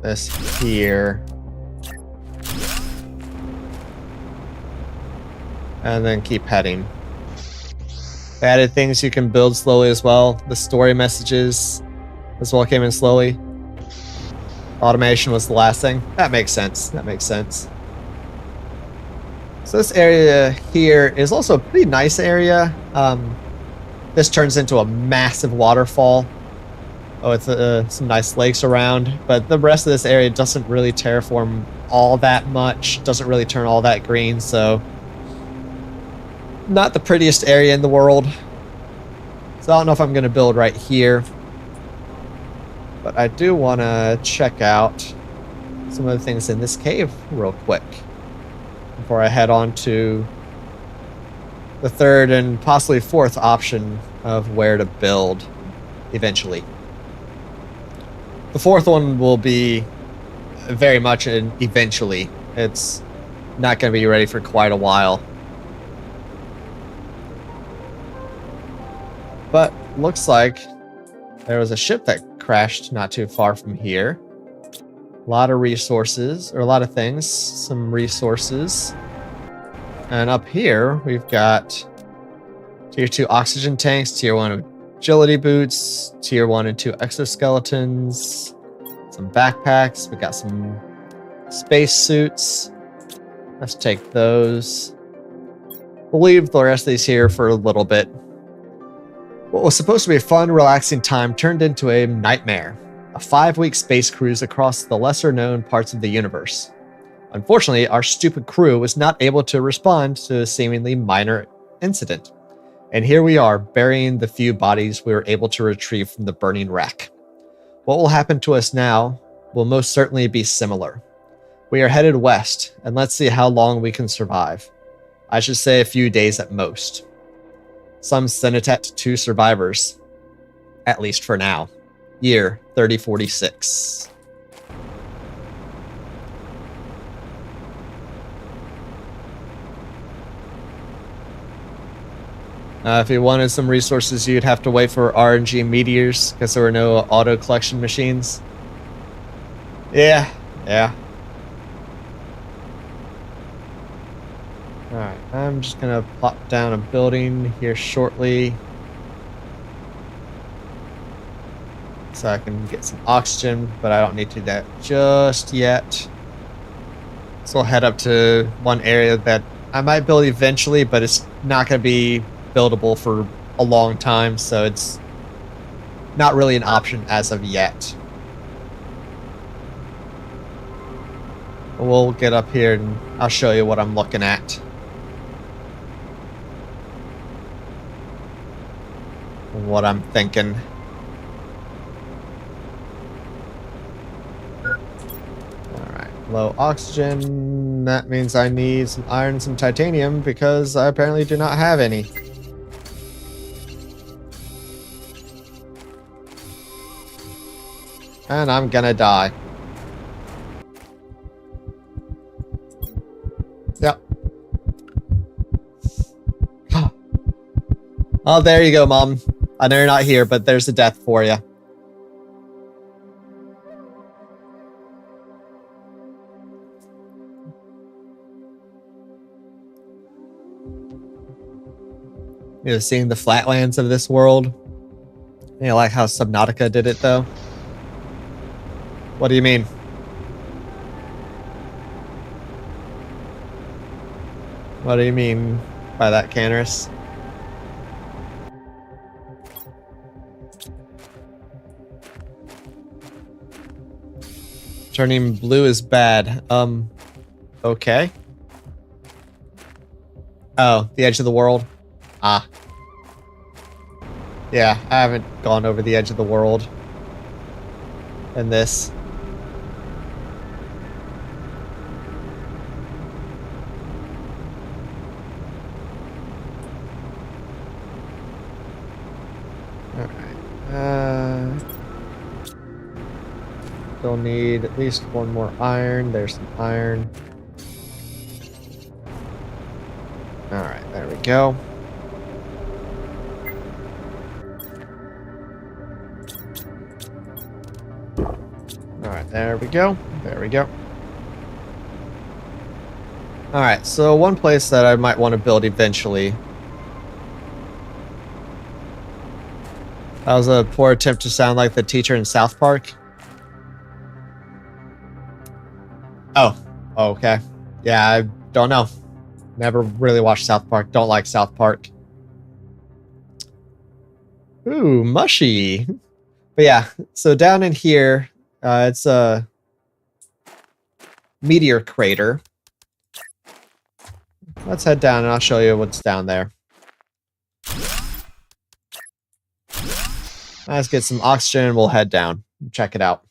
this here. And then keep heading. They added things you can build slowly as well. The story messages as well came in slowly. Automation was the last thing. That makes sense. That makes sense. So this area here is also a pretty nice area. This turns into a massive waterfall. Oh, it's some nice lakes around, but the rest of this area doesn't really terraform all that much. Doesn't really turn all that green, so not the prettiest area in the world. So I don't know if I'm going to build right here, but I do want to check out some of the things in this cave real quick before I head on to the third and possibly fourth option of where to build eventually. The fourth one will be very much an eventually. It's not going to be ready for quite a while. But looks like there was a ship that crashed not too far from here. A lot of resources, or a lot of things, some resources. And up here, we've got Tier 2 oxygen tanks, Tier 1 agility boots, Tier 1 and 2 exoskeletons, some backpacks. We got some space suits. Let's take those. We'll leave the rest of these here for a little bit. What was supposed to be a fun, relaxing time turned into a nightmare. A 5-week space cruise across the lesser-known parts of the universe. Unfortunately, our stupid crew was not able to respond to a seemingly minor incident. And here we are, burying the few bodies we were able to retrieve from the burning wreck. What will happen to us now will most certainly be similar. We are headed west, and let's see how long we can survive. I should say a few days at most. Some Senatet 2 survivors. At least for now. Year 3046. If you wanted some resources, you'd have to wait for RNG meteors because there were no auto collection machines. Yeah. Alright, I'm just gonna plop down a building here shortly so I can get some oxygen, but I don't need to do that just yet. So I'll head up to one area that I might build eventually, but it's not gonna be buildable for a long time, so it's not really an option as of yet. We'll get up here and I'll show you what I'm looking at. what I'm thinking. Alright, low oxygen. That means I need some iron and some titanium because I apparently do not have any. And I'm gonna die. Yep. Oh, there you go, Mom. I know you're not here, but there's a death for you. You know, seeing the flatlands of this world. You know, like how Subnautica did it, though. What do you mean? What do you mean by that, Canaris? Turning blue is bad. Okay. Oh, the edge of the world? Ah. Yeah, I haven't gone over the edge of the world in this. Alright. Still need at least one more iron. There's some iron. Alright, there we go. Alright, there we go. There we go. Alright, so one place that I might want to build eventually. That was a poor attempt to sound like the teacher in South Park. Oh, okay. Yeah, I don't know. Never really watched South Park. Don't like South Park. Ooh, mushy. But yeah, so down in here, it's a meteor crater. Let's head down and I'll show you what's down there. Let's get some oxygen and we'll head down and check it out.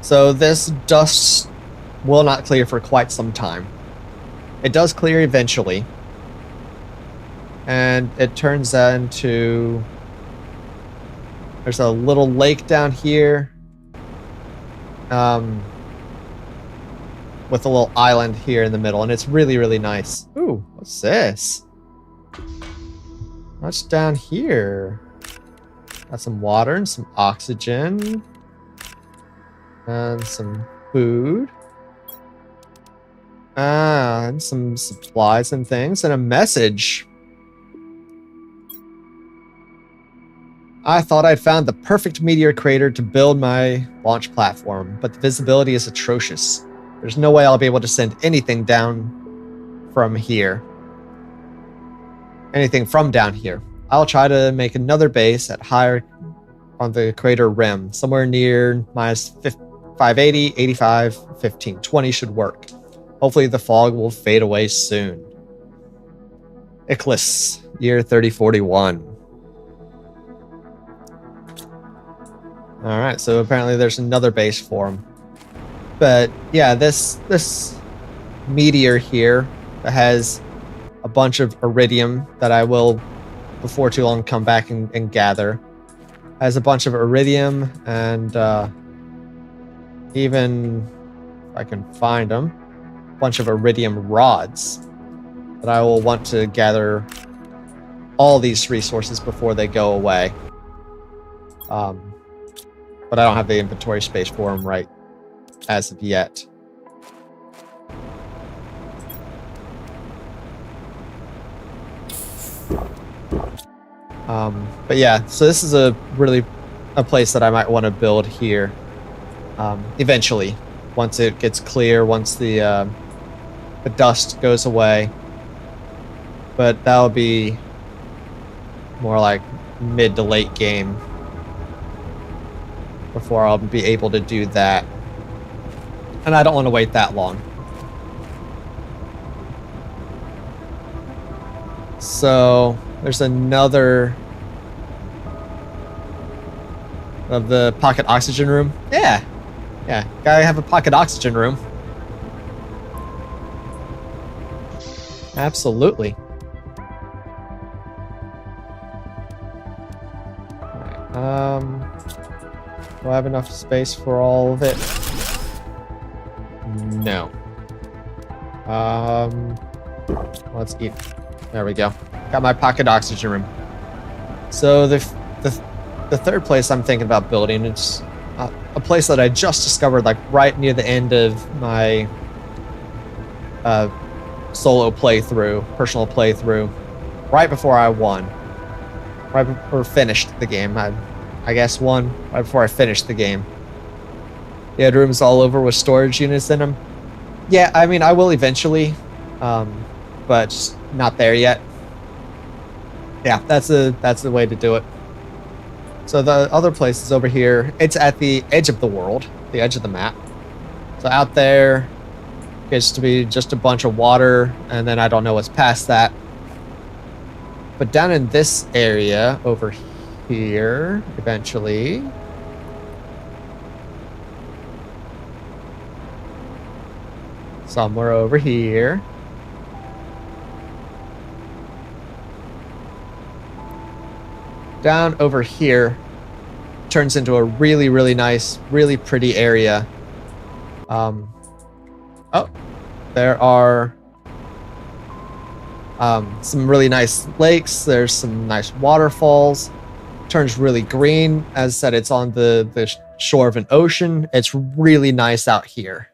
So this dust will not clear for quite some time. It does clear eventually. And it turns into... There's a little lake down here. With a little island here in the middle. And it's really, really nice. Ooh, what's this? What's down here? Got some water and some oxygen. And some food. And some supplies and things. And a message. I thought I'd found the perfect meteor crater to build my launch platform, but the visibility is atrocious. There's no way I'll be able to send anything down from here. Anything from down here. I'll try to make another base at higher on the crater rim. Somewhere near minus 580, 85, 1520 should work. Hopefully the fog will fade away soon. Ickless, year 3041. Alright, so apparently there's another base for him. But yeah, this meteor here that has a bunch of iridium that I will, before too long, come back and gather. Has a bunch of iridium and even, if I can find them, a bunch of iridium rods that I will want to gather all these resources before they go away. But I don't have the inventory space for them right as of yet. But yeah, so this is a place that I might want to build here eventually, once it gets clear, once the dust goes away. But that'll be more like mid to late game before I'll be able to do that. And I don't want to wait that long. So There's another of the pocket oxygen room. Yeah. Yeah, gotta have a pocket oxygen room. Absolutely. Alright, do I have enough space for all of it? No. Let's eat. There we go. Got my pocket oxygen room. So the third place I'm thinking about building, it's a place that I just discovered like right near the end of my solo playthrough, personal playthrough, right before I won. Right before finished the game. I guess won right before I finished the game. You had rooms all over with storage units in them. Yeah, I mean, I will eventually, but just not there yet. Yeah, that's the way to do it. So the other place is over here. It's at the edge of the world, the edge of the map. So out there gets to be just a bunch of water, and then I don't know what's past that. But down in this area over here, eventually, somewhere over here, down over here turns into a really, really nice, really pretty area. Oh, there are some really nice lakes. There's some nice waterfalls. Turns really green. As I said, it's on the shore of an ocean. It's really nice out here.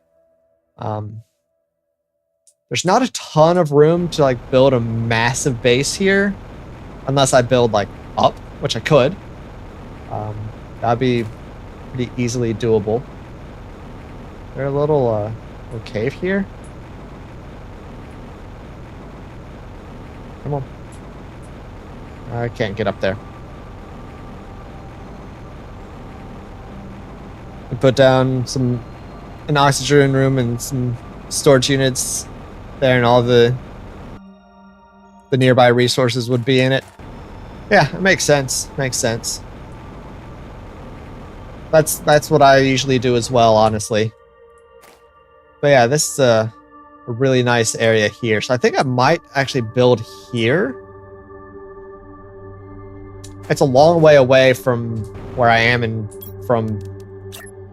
There's not a ton of room to like build a massive base here, unless I build like up, which I could. That'd be pretty easily doable. There a little cave here. Come on. I can't get up there. I put down an oxygen room and some storage units there, and all the nearby resources would be in it. Yeah, it makes sense. Makes sense. That's what I usually do as well, honestly. But yeah, this is a really nice area here. So I think I might actually build here. It's a long way away from where I am and from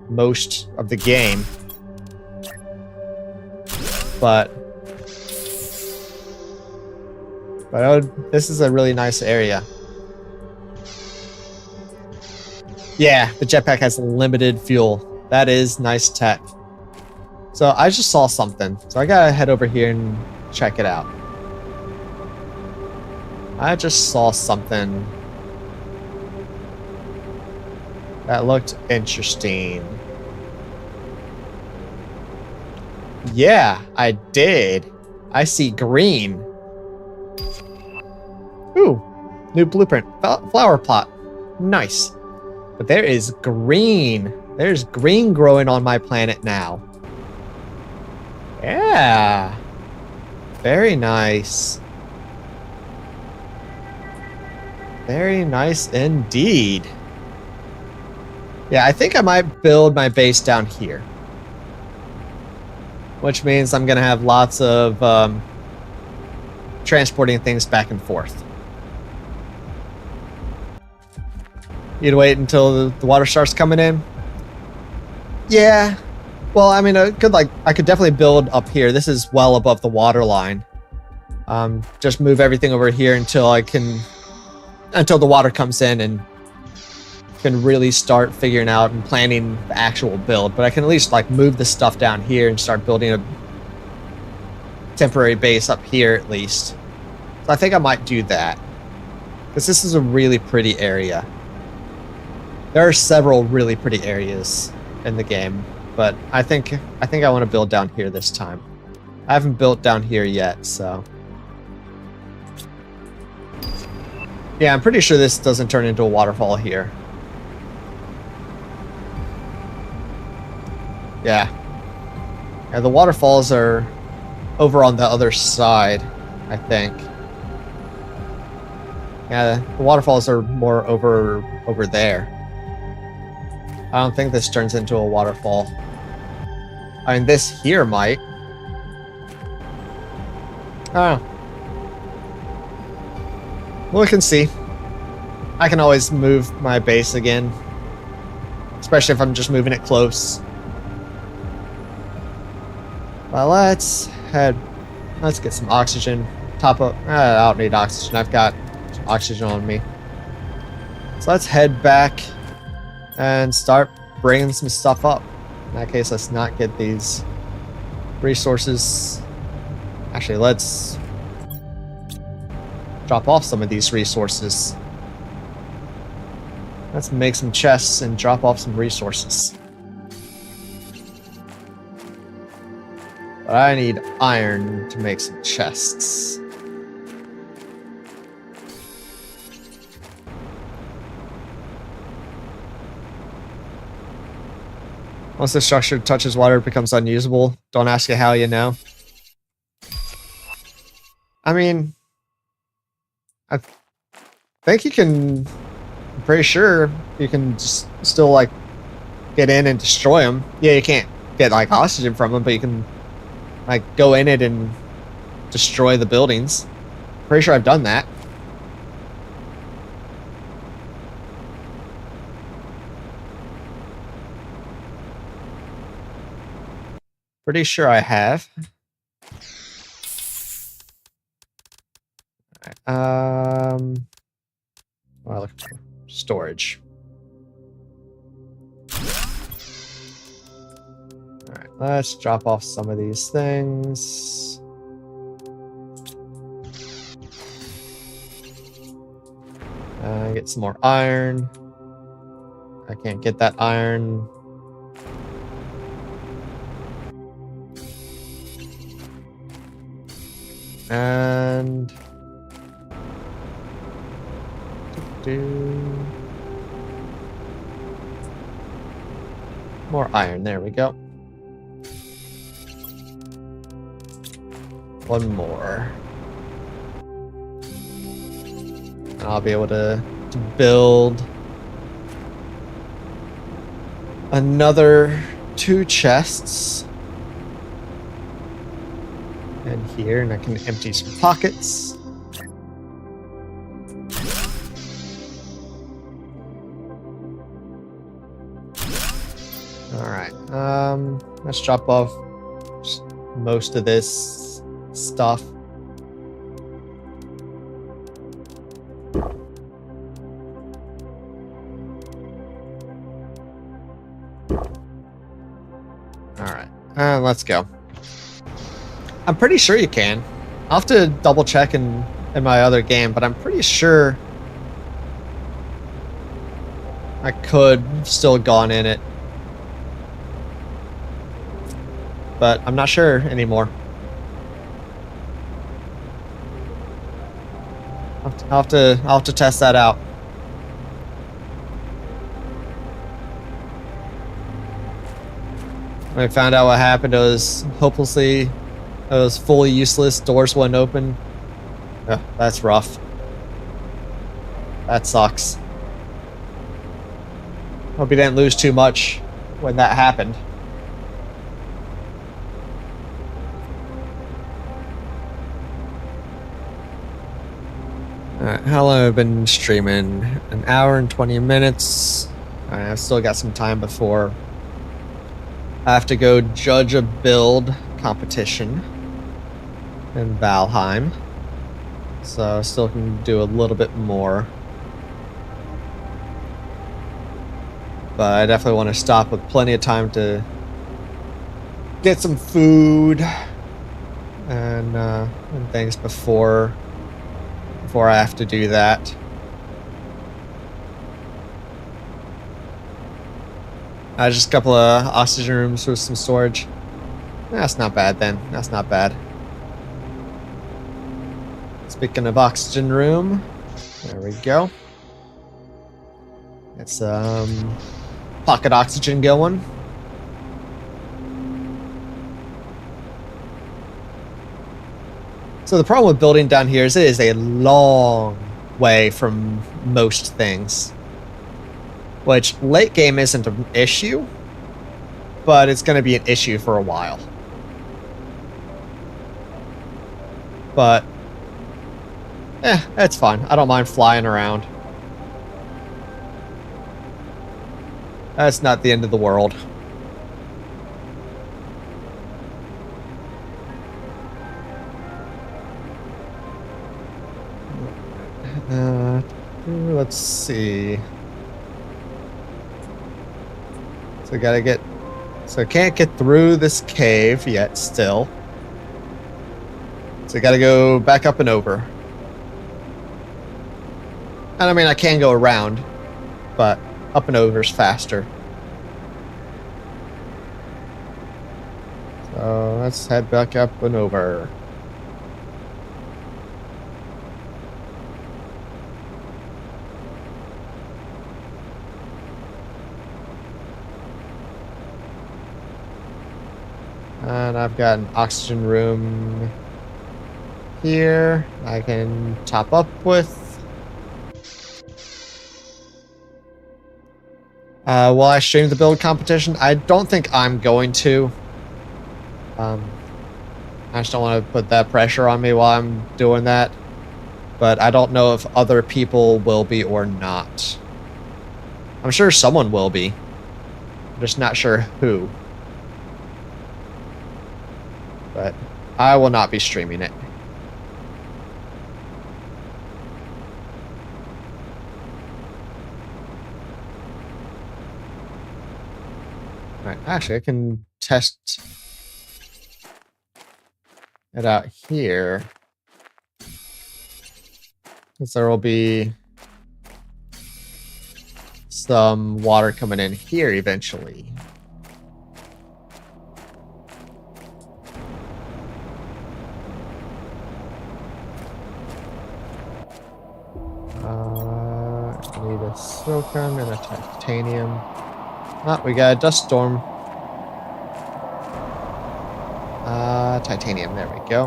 most of the game. But this is a really nice area. Yeah, the jetpack has limited fuel. That is nice tech. So I just saw something. So I gotta head over here and check it out. I just saw something that looked interesting. Yeah, I did. I see green. Ooh, new blueprint. Flower pot. Nice. But there is green. There's green growing on my planet now. Yeah. Very nice. Very nice indeed. Yeah, I think I might build my base down here. Which means I'm going to have lots of transporting things back and forth. You'd wait until the water starts coming in? Yeah. Well, I mean, I could definitely build up here. This is well above the water line. Just move everything over here until the water comes in and can really start figuring out and planning the actual build. But I can at least like move the stuff down here and start building a temporary base up here at least. So I think I might do that, because this is a really pretty area. There are several really pretty areas in the game, but I think I want to build down here this time. I haven't built down here yet, so yeah, I'm pretty sure this doesn't turn into a waterfall here. Yeah, the waterfalls are over on the other side, I think. Yeah, the waterfalls are more over there. I don't think this turns into a waterfall. I mean, this here might. I don't know. Well, we can see. I can always move my base again. Especially if I'm just moving it close. Well, let's get some oxygen. Top up. I don't need oxygen. I've got oxygen on me. So let's head back and start bringing some stuff up. In that case, let's not get these resources. Actually, let's drop off some of these resources. Let's make some chests and drop off some resources. But I need iron to make some chests. Once the structure touches water, it becomes unusable. Don't ask you how you know. I mean, I think you can. I'm pretty sure you can just still like get in and destroy them. Yeah, you can't get like oxygen from them, but you can like go in it and destroy the buildings. Pretty sure I've done that. Pretty sure I have. All right, well, look for storage. All right, let's drop off some of these things. Get some more iron. I can't get that iron. And more iron. There we go. One more. And I'll be able to build another 2 chests. And here, and I can empty some pockets. Alright, let's drop off most of this stuff. Alright, let's go. I'm pretty sure you can. I'll have to double check in my other game, but I'm pretty sure I could still gone in it. But I'm not sure anymore. I'll have to test that out. When I found out what happened, it was hopelessly. It was fully useless. Doors wouldn't open. Ugh, that's rough. That sucks. Hope you didn't lose too much when that happened. Alright, how long have I been streaming? An hour and 20 minutes. I've still got some time before I have to go judge a build competition in Valheim, so I still can do a little bit more, but I definitely want to stop with plenty of time to get some food and things before I have to do that. Just a couple of oxygen rooms with some storage. That's not bad then. That's not bad. Speaking of oxygen room, there we go. It's pocket oxygen going. So the problem with building down here is it is a long way from most things. Which, late game isn't an issue, but it's going to be an issue for a while. But, it's fine. I don't mind flying around. That's not the end of the world. Let's see. So gotta get... So I can't get through this cave yet still. So I gotta go back up and over. And I mean, I can go around, but up and over is faster. So let's head back up and over. And I've got an oxygen room here I can top up with. Will I stream the build competition? I don't think I'm going to. I just don't want to put that pressure on me while I'm doing that. But I don't know if other people will be or not. I'm sure someone will be. I'm just not sure who. But I will not be streaming it. Alright, actually I can test it out here. Because there will be some water coming in here eventually. I need a silicon and a titanium. Ah, we got a dust storm. Titanium, there we go.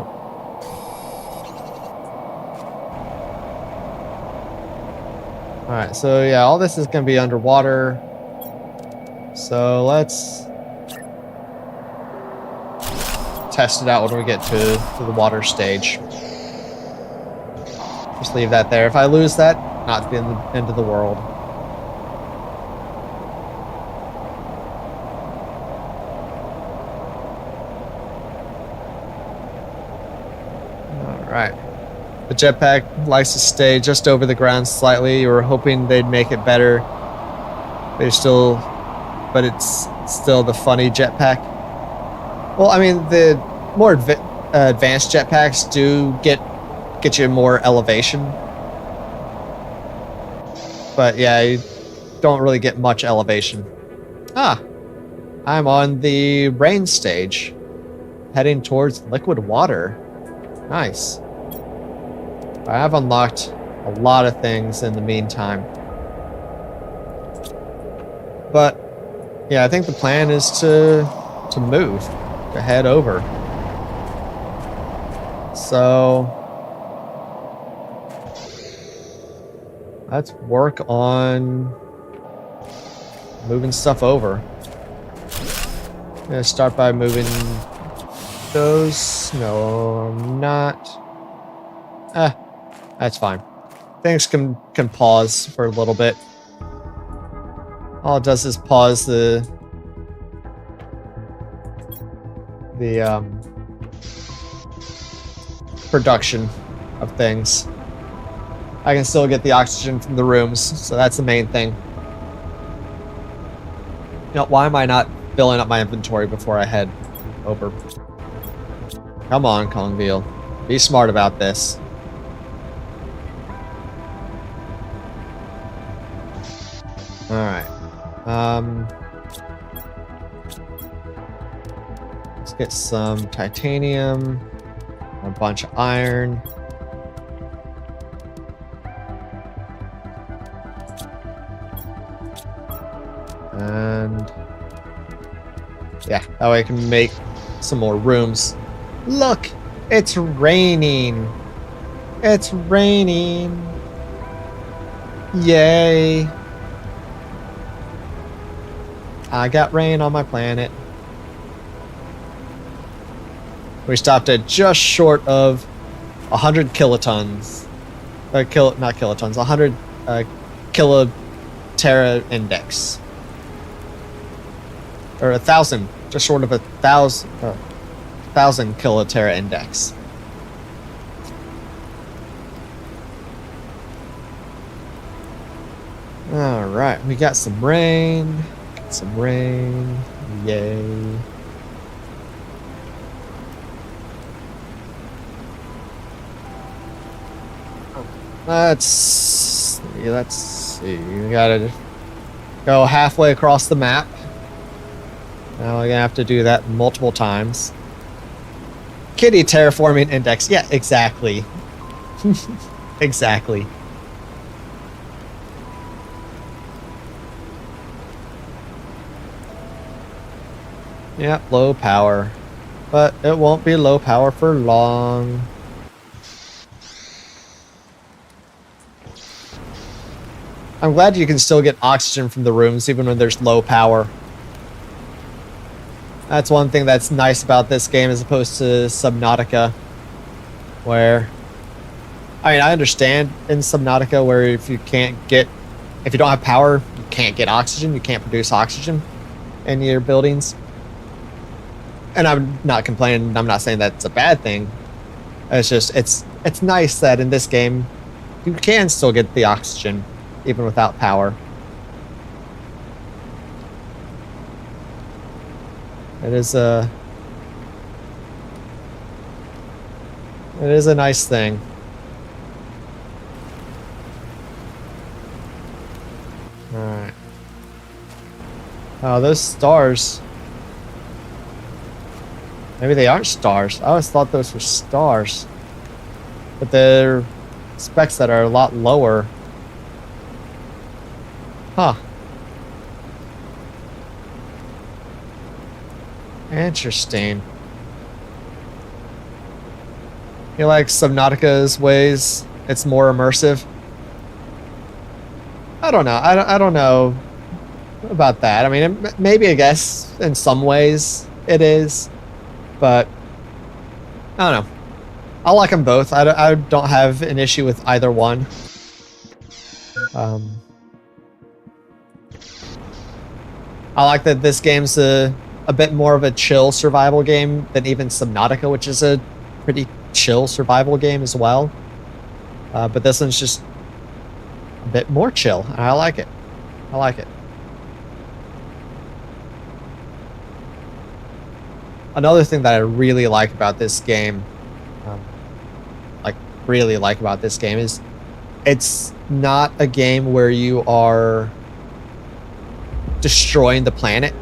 Alright, so yeah, all this is going to be underwater. So let's test it out when we get to the water stage. Just leave that there. If I lose that, not the end of the world. Alright. The jetpack likes to stay just over the ground slightly. You were hoping they'd make it better. But it's still the funny jetpack. Well, I mean, the more advanced jetpacks do get you more elevation. But yeah, you don't really get much elevation. Ah, I'm on the rain stage, heading towards liquid water. Nice. I have unlocked a lot of things in the meantime. But yeah, I think the plan is to move, to head over. So let's work on moving stuff over. I'm gonna start by moving those. No, I'm not. That's fine. Things can pause for a little bit. All it does is pause the production of things. I can still get the oxygen from the rooms, so that's the main thing. You know, why am I not filling up my inventory before I head over? Come on, Kongville. Be smart about this. Alright. Let's get some titanium, a bunch of iron. And yeah, that way I can make some more rooms. Look, it's raining. It's raining. Yay! I got rain on my planet. We stopped at just short of 100 kilotons. Not kilotons, 100 kilotera index. Or 1,000, just short of 1,000 kilotera index. Alright, we got some rain. Yay. Let's see. We gotta go halfway across the map. Now we're gonna have to do that multiple times. Kitty terraforming index. Yeah, exactly. Exactly. Yeah, low power. But it won't be low power for long. I'm glad you can still get oxygen from the rooms even when there's low power. That's one thing that's nice about this game as opposed to Subnautica, where, I mean, I understand in Subnautica where if you don't have power, you can't get oxygen, you can't produce oxygen in your buildings. And I'm not complaining, I'm not saying that's a bad thing. It's just, it's nice that in this game, you can still get the oxygen even without power. It is a nice thing. Alright. Oh, those stars. Maybe they aren't stars. I always thought those were stars. But they're specks that are a lot lower. Huh. Interesting. You like Subnautica's ways? It's more immersive? I don't know. I don't know about that. I mean, maybe I guess in some ways it is. But I don't know. I like them both. I don't have an issue with either one. I like that this game's a bit more of a chill survival game than even Subnautica, which is a pretty chill survival game as well. But this one's just a bit more chill, and I like it. I like it. Another thing that I really like about this game, is it's not a game where you are destroying the planet.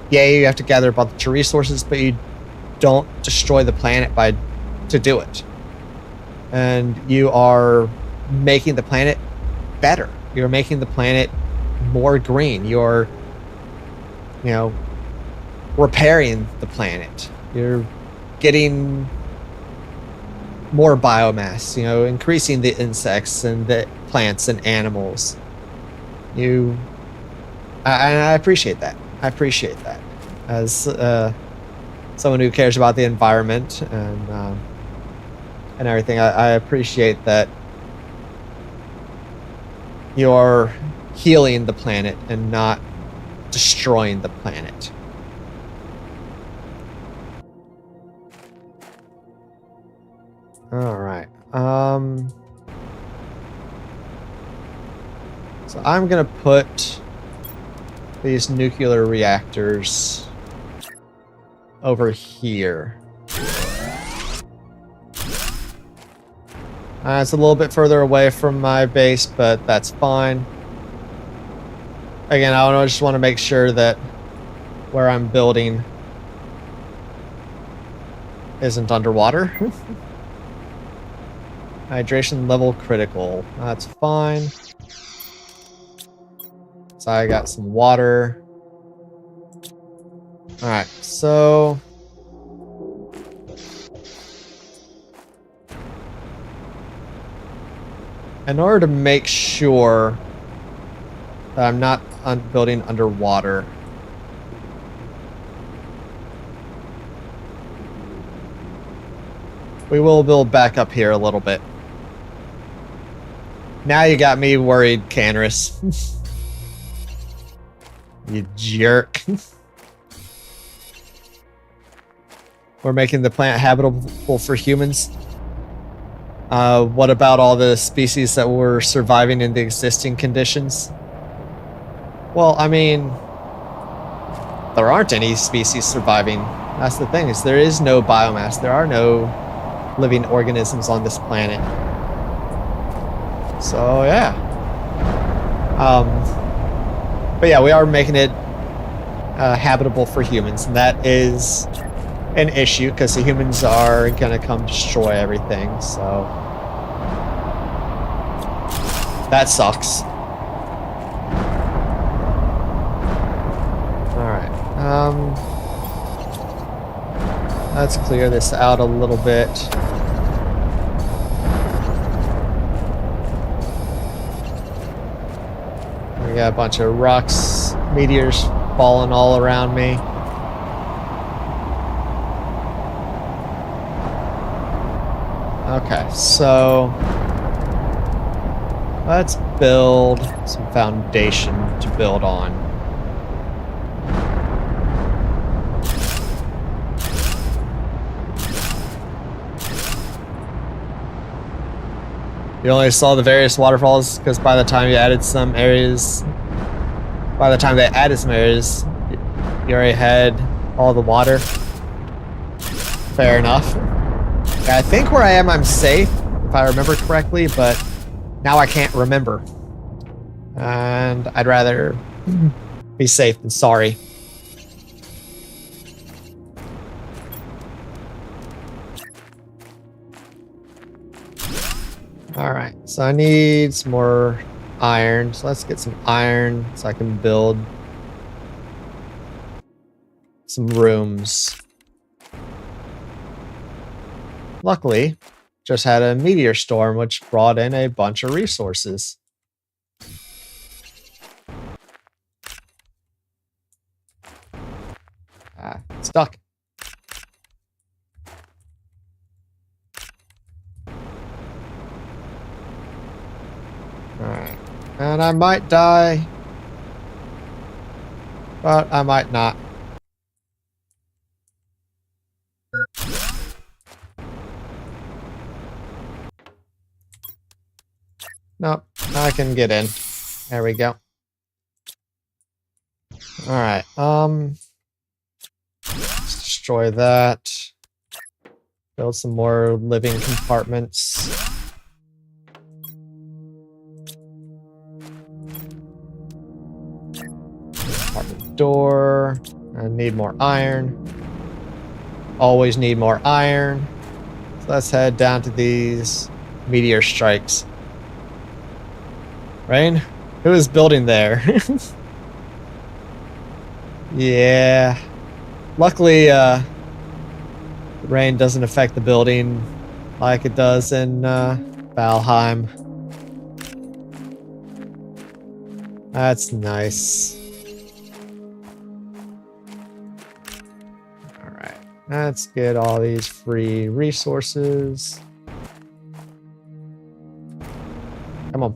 Yeah, you have to gather a bunch of resources, but you don't destroy the planet to do it. And you are making the planet better. You're making the planet more green. You're, repairing the planet. You're getting more biomass, increasing the insects and the plants and animals. I appreciate that. I appreciate that as someone who cares about the environment and everything. I appreciate that you're healing the planet and not destroying the planet. All right. So I'm gonna put these nuclear reactors over here. It's a little bit further away from my base, but that's fine. Again, I just want to make sure that where I'm building isn't underwater. Hydration level critical. That's fine. So I got some water. Alright, so in order to make sure that I'm not building underwater, we will build back up here a little bit. Now you got me worried, Canris. You jerk. We're making the planet habitable for humans. What about all the species that were surviving in the existing conditions? Well, I mean, there aren't any species surviving. That's the thing, is there is no biomass. There are no living organisms on this planet. So, yeah. But yeah, we are making it habitable for humans, and that is an issue because the humans are gonna come destroy everything, so that sucks. Alright, let's clear this out a little bit. We got a bunch of rocks, meteors falling all around me. Okay, so let's build some foundation to build on. You only saw the various waterfalls because by the time they added some areas, you already had all the water. Fair enough. I think where I am, I'm safe, if I remember correctly, but now I can't remember. And I'd rather be safe than sorry. Alright, so I need some more iron. So let's get some iron so I can build some rooms. Luckily, just had a meteor storm which brought in a bunch of resources. Stuck. Alright. And I might die, but I might not. Nope, I can get in. There we go. Alright, let's destroy that. Build some more living compartments. Compartment door. I need more iron. Always need more iron. So let's head down to these meteor strikes. Rain? Who is building there? Yeah. Luckily, rain doesn't affect the building like it does in Valheim. That's nice. Alright. Let's get all these free resources. Come on.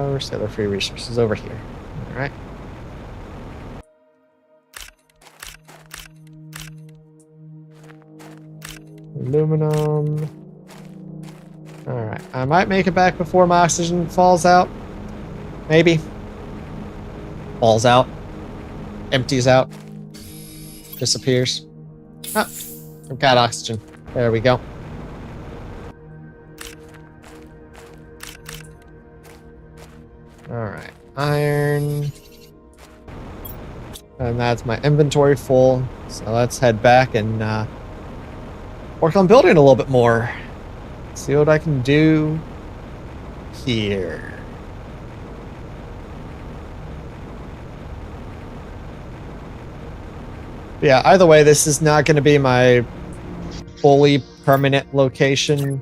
Where's the other free resources? Over here. Alright. Aluminum. Alright. I might make it back before my oxygen falls out. Maybe. Falls out. Empties out. Disappears. Ah, I've got oxygen. There we go. Alright, iron. And that's my inventory full. So let's head back and work on building a little bit more. See what I can do here. Yeah, either way, this is not going to be my fully permanent location.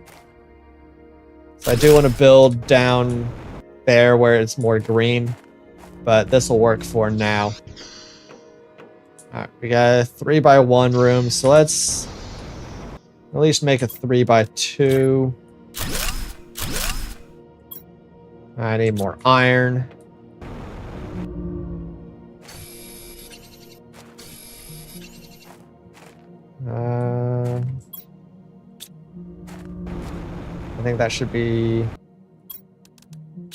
So I do want to build down there where it's more green, but this will work for now. All right, we got a 3x1 room, so let's at least make a 3x2. I need more iron. I think that should be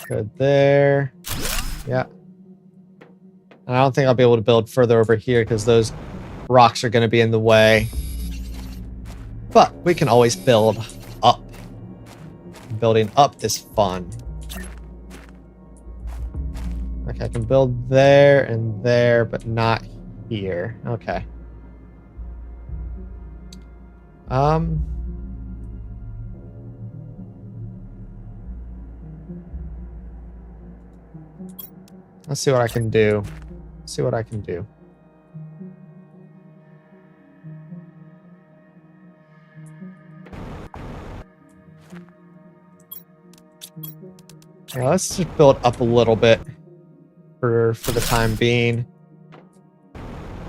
good there. Yeah. And I don't think I'll be able to build further over here because those rocks are going to be in the way. But we can always build up. Building up is fun. Okay, I can build there and there, but not here. Okay. Let's see what I can do. See what I can do. Yeah, let's just build up a little bit for the time being.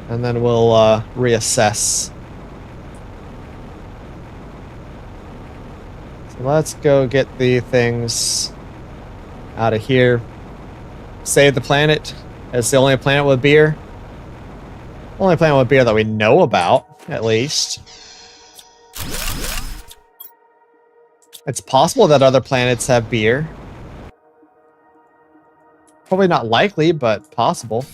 And then we'll reassess. So let's go get the things out of here. Save the planet. It's the only planet with beer. Only planet with beer that we know about, at least. It's possible that other planets have beer. Probably not likely, but possible.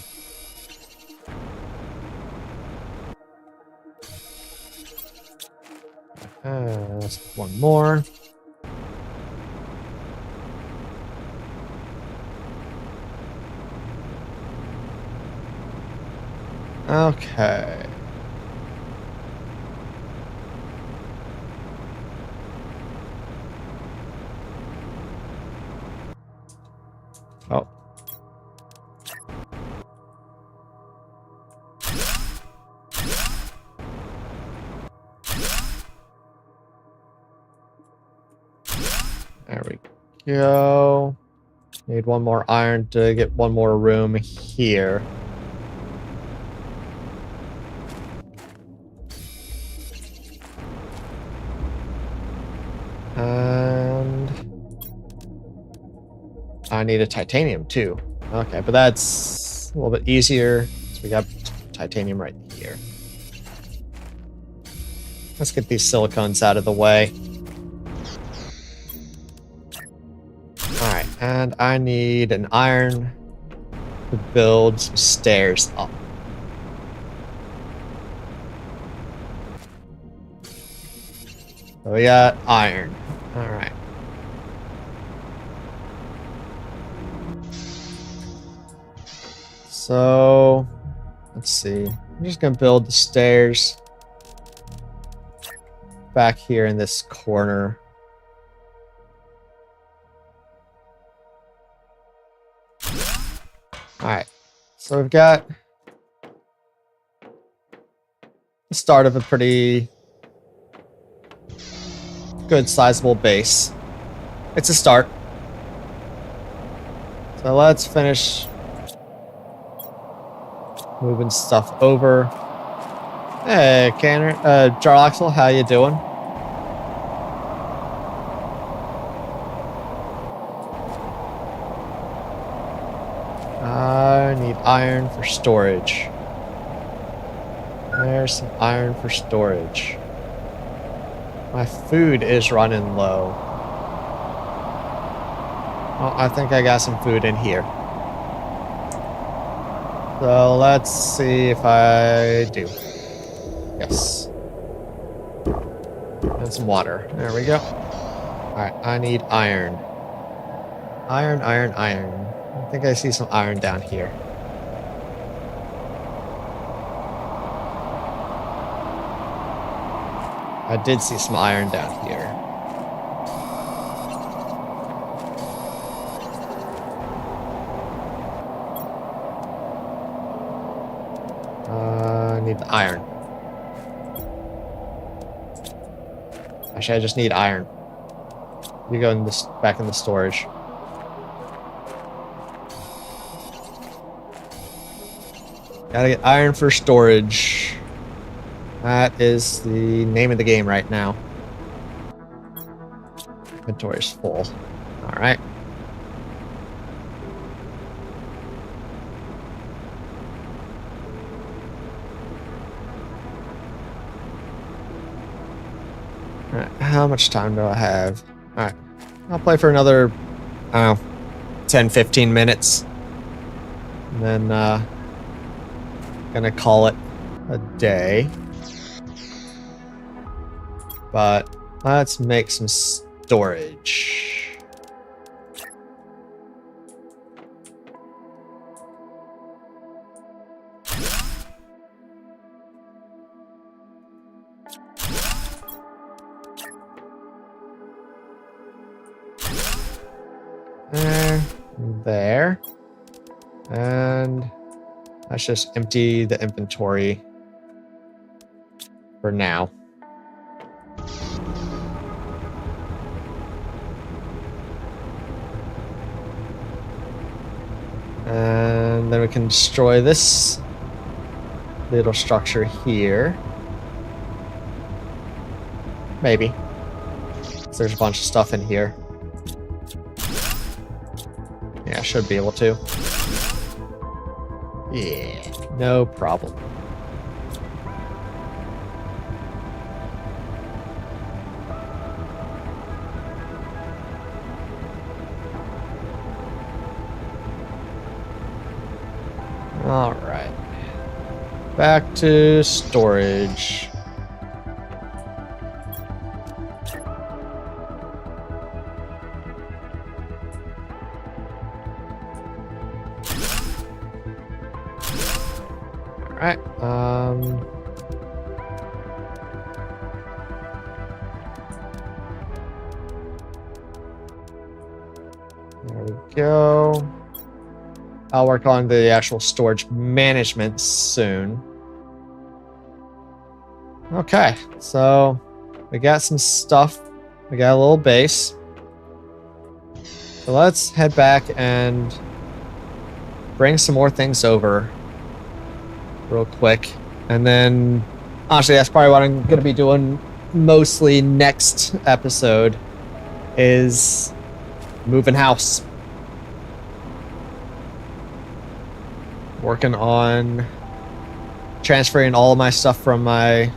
Let's one more. Okay. Oh. There we go. Need one more iron to get one more room here. And I need a titanium too. Okay, but that's a little bit easier. So we got titanium right here. Let's get these silicons out of the way. Alright, and I need an iron to build some stairs up. So we got iron. Alright. So, let's see. I'm just going to build the stairs back here in this corner. Alright. So we've got the start of a pretty good sizable base. It's a start. So let's finish moving stuff over. Hey, Jarlaxle, how you doing? I need iron for storage. There's some iron for storage. My food is running low. Well, I think I got some food in here. So let's see if I do. Yes. And some water. There we go. Alright, I need iron. Iron, iron, iron. I think I see some iron down here. I did see some iron down here. I need the iron. Actually, I just need iron. You go in this back in the storage. Gotta get iron for storage. That is the name of the game right now. Inventory's full. Alright. Alright, how much time do I have? Alright. I'll play for another, I don't know, 10, 15 minutes. And then, gonna call it a day. But let's make some storage. There. And let's just empty the inventory for now. And then we can destroy this little structure here. Maybe. There's a bunch of stuff in here. Yeah, I should be able to. Yeah, no problem. All right. Back to storage. Alright, there we go. I'll work on the actual storage management soon. Okay, so we got some stuff. We got a little base. So let's head back and bring some more things over real quick. And then, honestly, that's probably what I'm going to be doing mostly next episode, is moving house. Working on transferring all of my stuff from my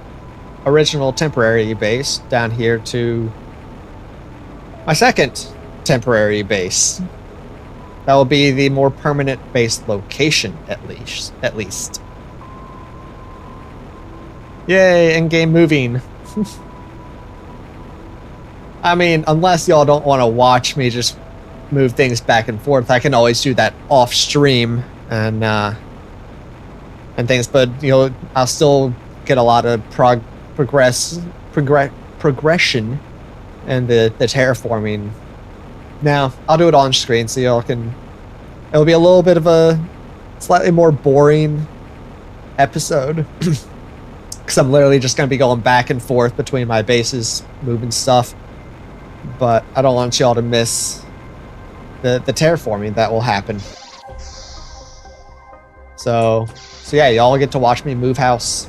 original temporary base down here to my second temporary base. That will be the more permanent base location, at least. Yay, in-game moving. I mean, unless y'all don't want to watch me just move things back and forth, I can always do that off stream and things, but you know, I'll still get a lot of progression in the terraforming. Now, I'll do it on screen so y'all can. It'll be a little bit of a slightly more boring episode. Because I'm literally just going to be going back and forth between my bases, moving stuff. But I don't want y'all to miss the terraforming that will happen. So yeah, y'all get to watch me move house.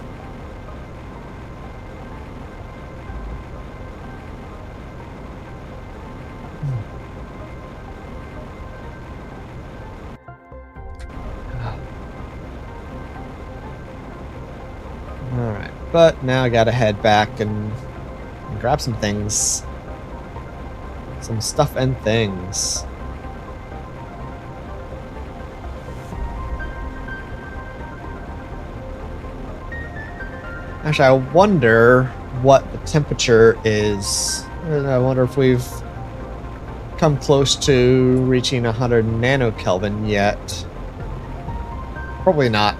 Alright, but now I gotta head back and grab some things. Some stuff and things. Actually, I wonder what the temperature is. I wonder if we've come close to reaching 100 nanokelvin yet. Probably not.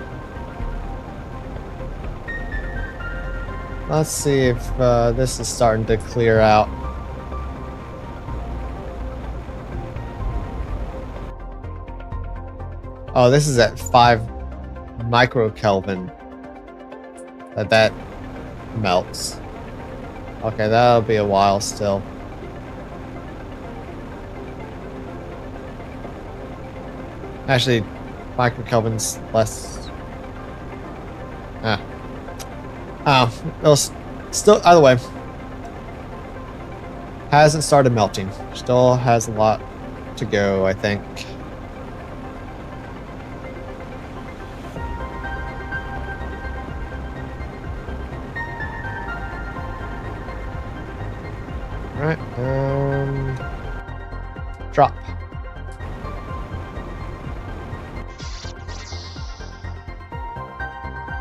Let's see if this is starting to clear out. Oh, this is at 5 microkelvin. that melts. Okay, that'll be a while still. Actually, microkelvin's less. It'll still, either way, hasn't started melting. Still has a lot to go, I think. Alright, drop.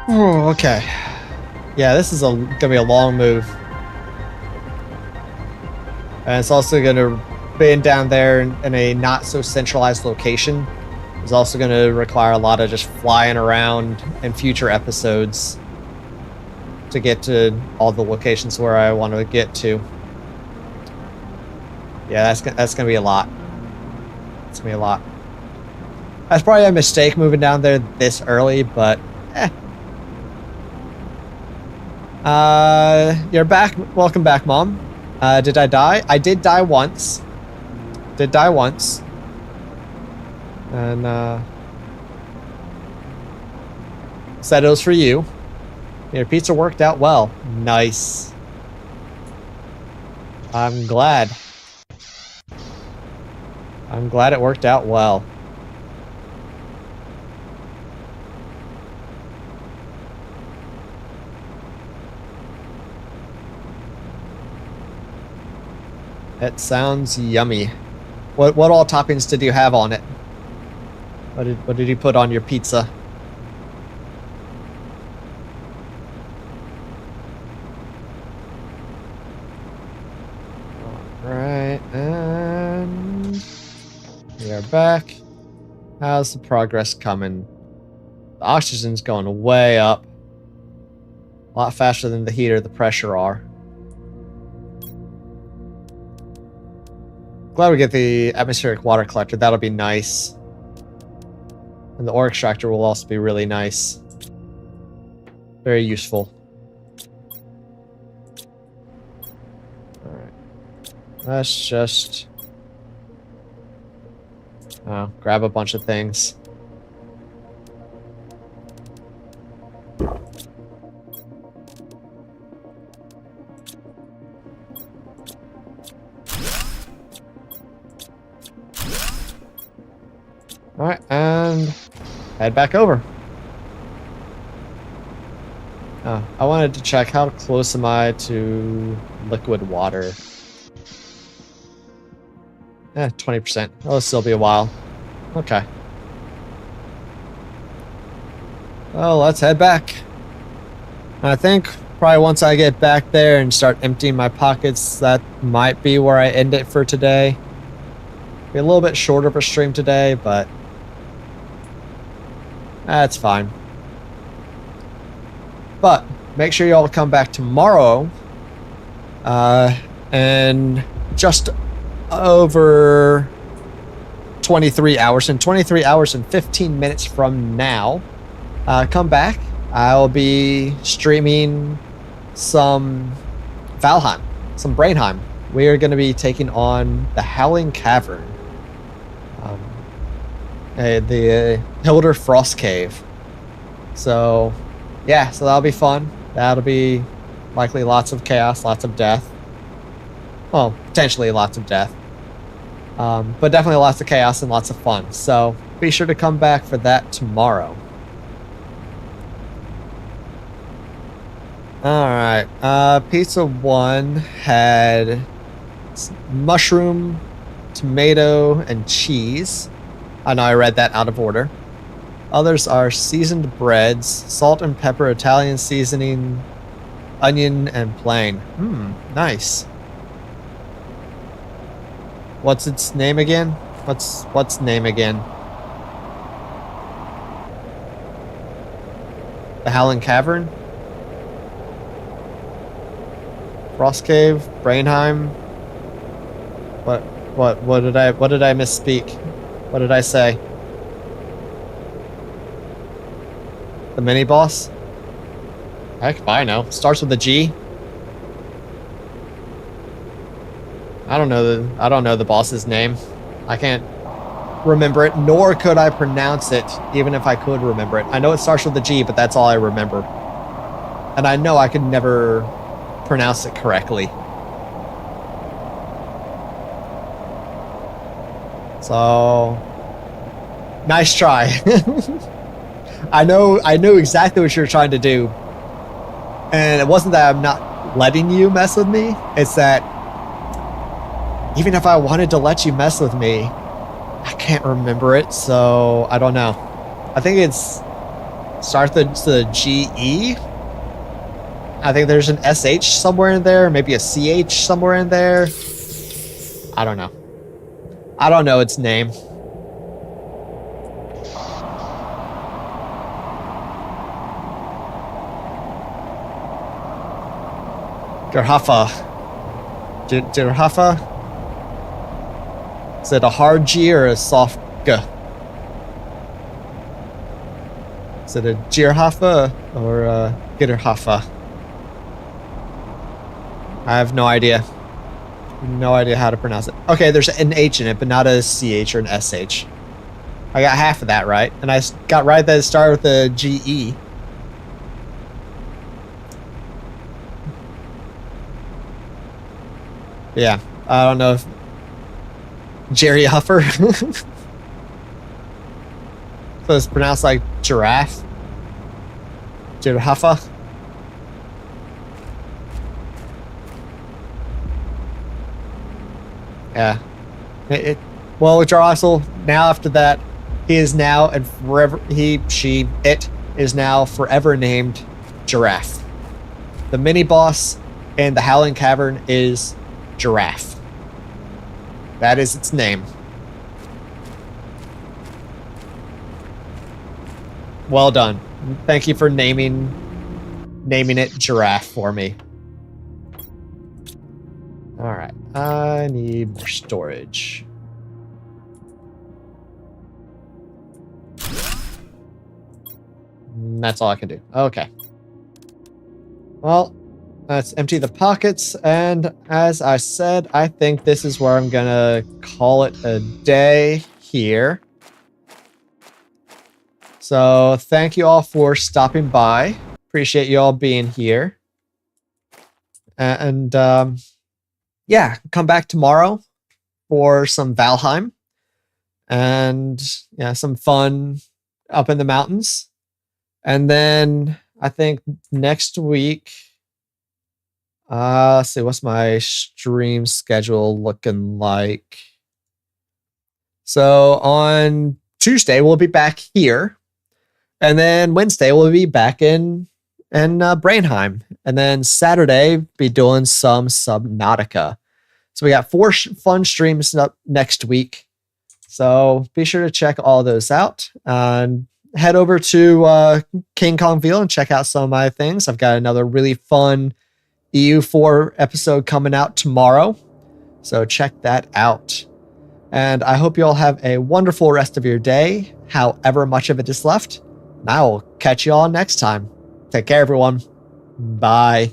Oh, okay. Yeah, this is gonna be a long move. And it's also gonna be down there in a not so centralized location. It's also gonna require a lot of just flying around in future episodes to get to all the locations where I want to get to. Yeah, that's gonna be a lot. It's gonna be a lot. That's probably a mistake moving down there this early, but you're back. Welcome back, Mom. Did I die? I did die once. Did die once. And said it was for you. Your pizza worked out well. Nice. I'm glad. I'm glad it worked out well. It sounds yummy. What all toppings did you have on it? What did you put on your pizza? Alright, and we are back. How's the progress coming? The oxygen's going way up. A lot faster than the heat or the pressure are. Glad we get the atmospheric water collector. That'll be nice. And the ore extractor will also be really nice. Very useful. Alright. Let's just grab a bunch of things. Alright, and head back over. I wanted to check how close am I to liquid water. 20%. It'll still be a while. Okay. Well, let's head back. I think probably once I get back there and start emptying my pockets, that might be where I end it for today. Be a little bit shorter of a stream today, but that's fine. But make sure you all come back tomorrow. And just over 23 hours. In 23 hours and 15 minutes from now, come back. I'll be streaming some Valheim, some Brainheim. We are going to be taking on the Howling Cavern. The Hilder Frost Cave. So, yeah, so that'll be fun. That'll be likely lots of chaos, lots of death. Well, potentially lots of death. But definitely lots of chaos and lots of fun. So, be sure to come back for that tomorrow. Alright, pizza 1 had mushroom, tomato, and cheese. I know I read that out of order. Others are seasoned breads, salt and pepper, Italian seasoning, onion, and plain. Nice. What's its name again? What's name again? The Howling Cavern? Frost Cave? Brainheim? What did I misspeak? What did I say? The mini boss? Heck if I know. Starts with a G. I don't know the boss's name. I can't remember it, nor could I pronounce it, even if I could remember it. I know it starts with a G, but that's all I remember. And I know I could never pronounce it correctly. So, nice try. I knew exactly what you were trying to do. And it wasn't that I'm not letting you mess with me. It's that even if I wanted to let you mess with me, I can't remember it, so I don't know. I think it's starts with the G-E. I think there's an SH somewhere in there, maybe a CH somewhere in there. I don't know. I don't know its name. Gerhafa. Gerhafa? Is it a hard G or a soft G? Is it a Girhafa or a Gitterhafa? I have no idea. No idea how to pronounce it. Okay, there's an H in it, but not a CH or an SH. I got half of that right. And I got right that it started with a GE. Yeah, I don't know if Jerry Huffer. So it's pronounced like giraffe. Giraffa. Yeah. Well, Jarlaxle, now after that, he is now and forever, it is now forever named Giraffe. The mini boss in the Howling Cavern is Giraffe. That is its name. Well done. Thank you for naming it Giraffe for me. All right, I need more storage. And that's all I can do. Okay. Well, let's empty the pockets, and as I said, I think this is where I'm gonna call it a day here. So thank you all for stopping by. Appreciate you all being here. And yeah, come back tomorrow for some Valheim and yeah, some fun up in the mountains. And then I think next week, let's see, what's my stream schedule looking like? So on Tuesday, we'll be back here. And then Wednesday, we'll be back in Brainheim. And then Saturday, be doing some Subnautica. So we got 4 fun streams up next week. So be sure to check all those out. And head over to King Kongville and check out some of my things. I've got another really fun EU4 episode coming out tomorrow. So check that out. And I hope you all have a wonderful rest of your day, however much of it is left. And I will catch you all next time. Take care, everyone. Bye.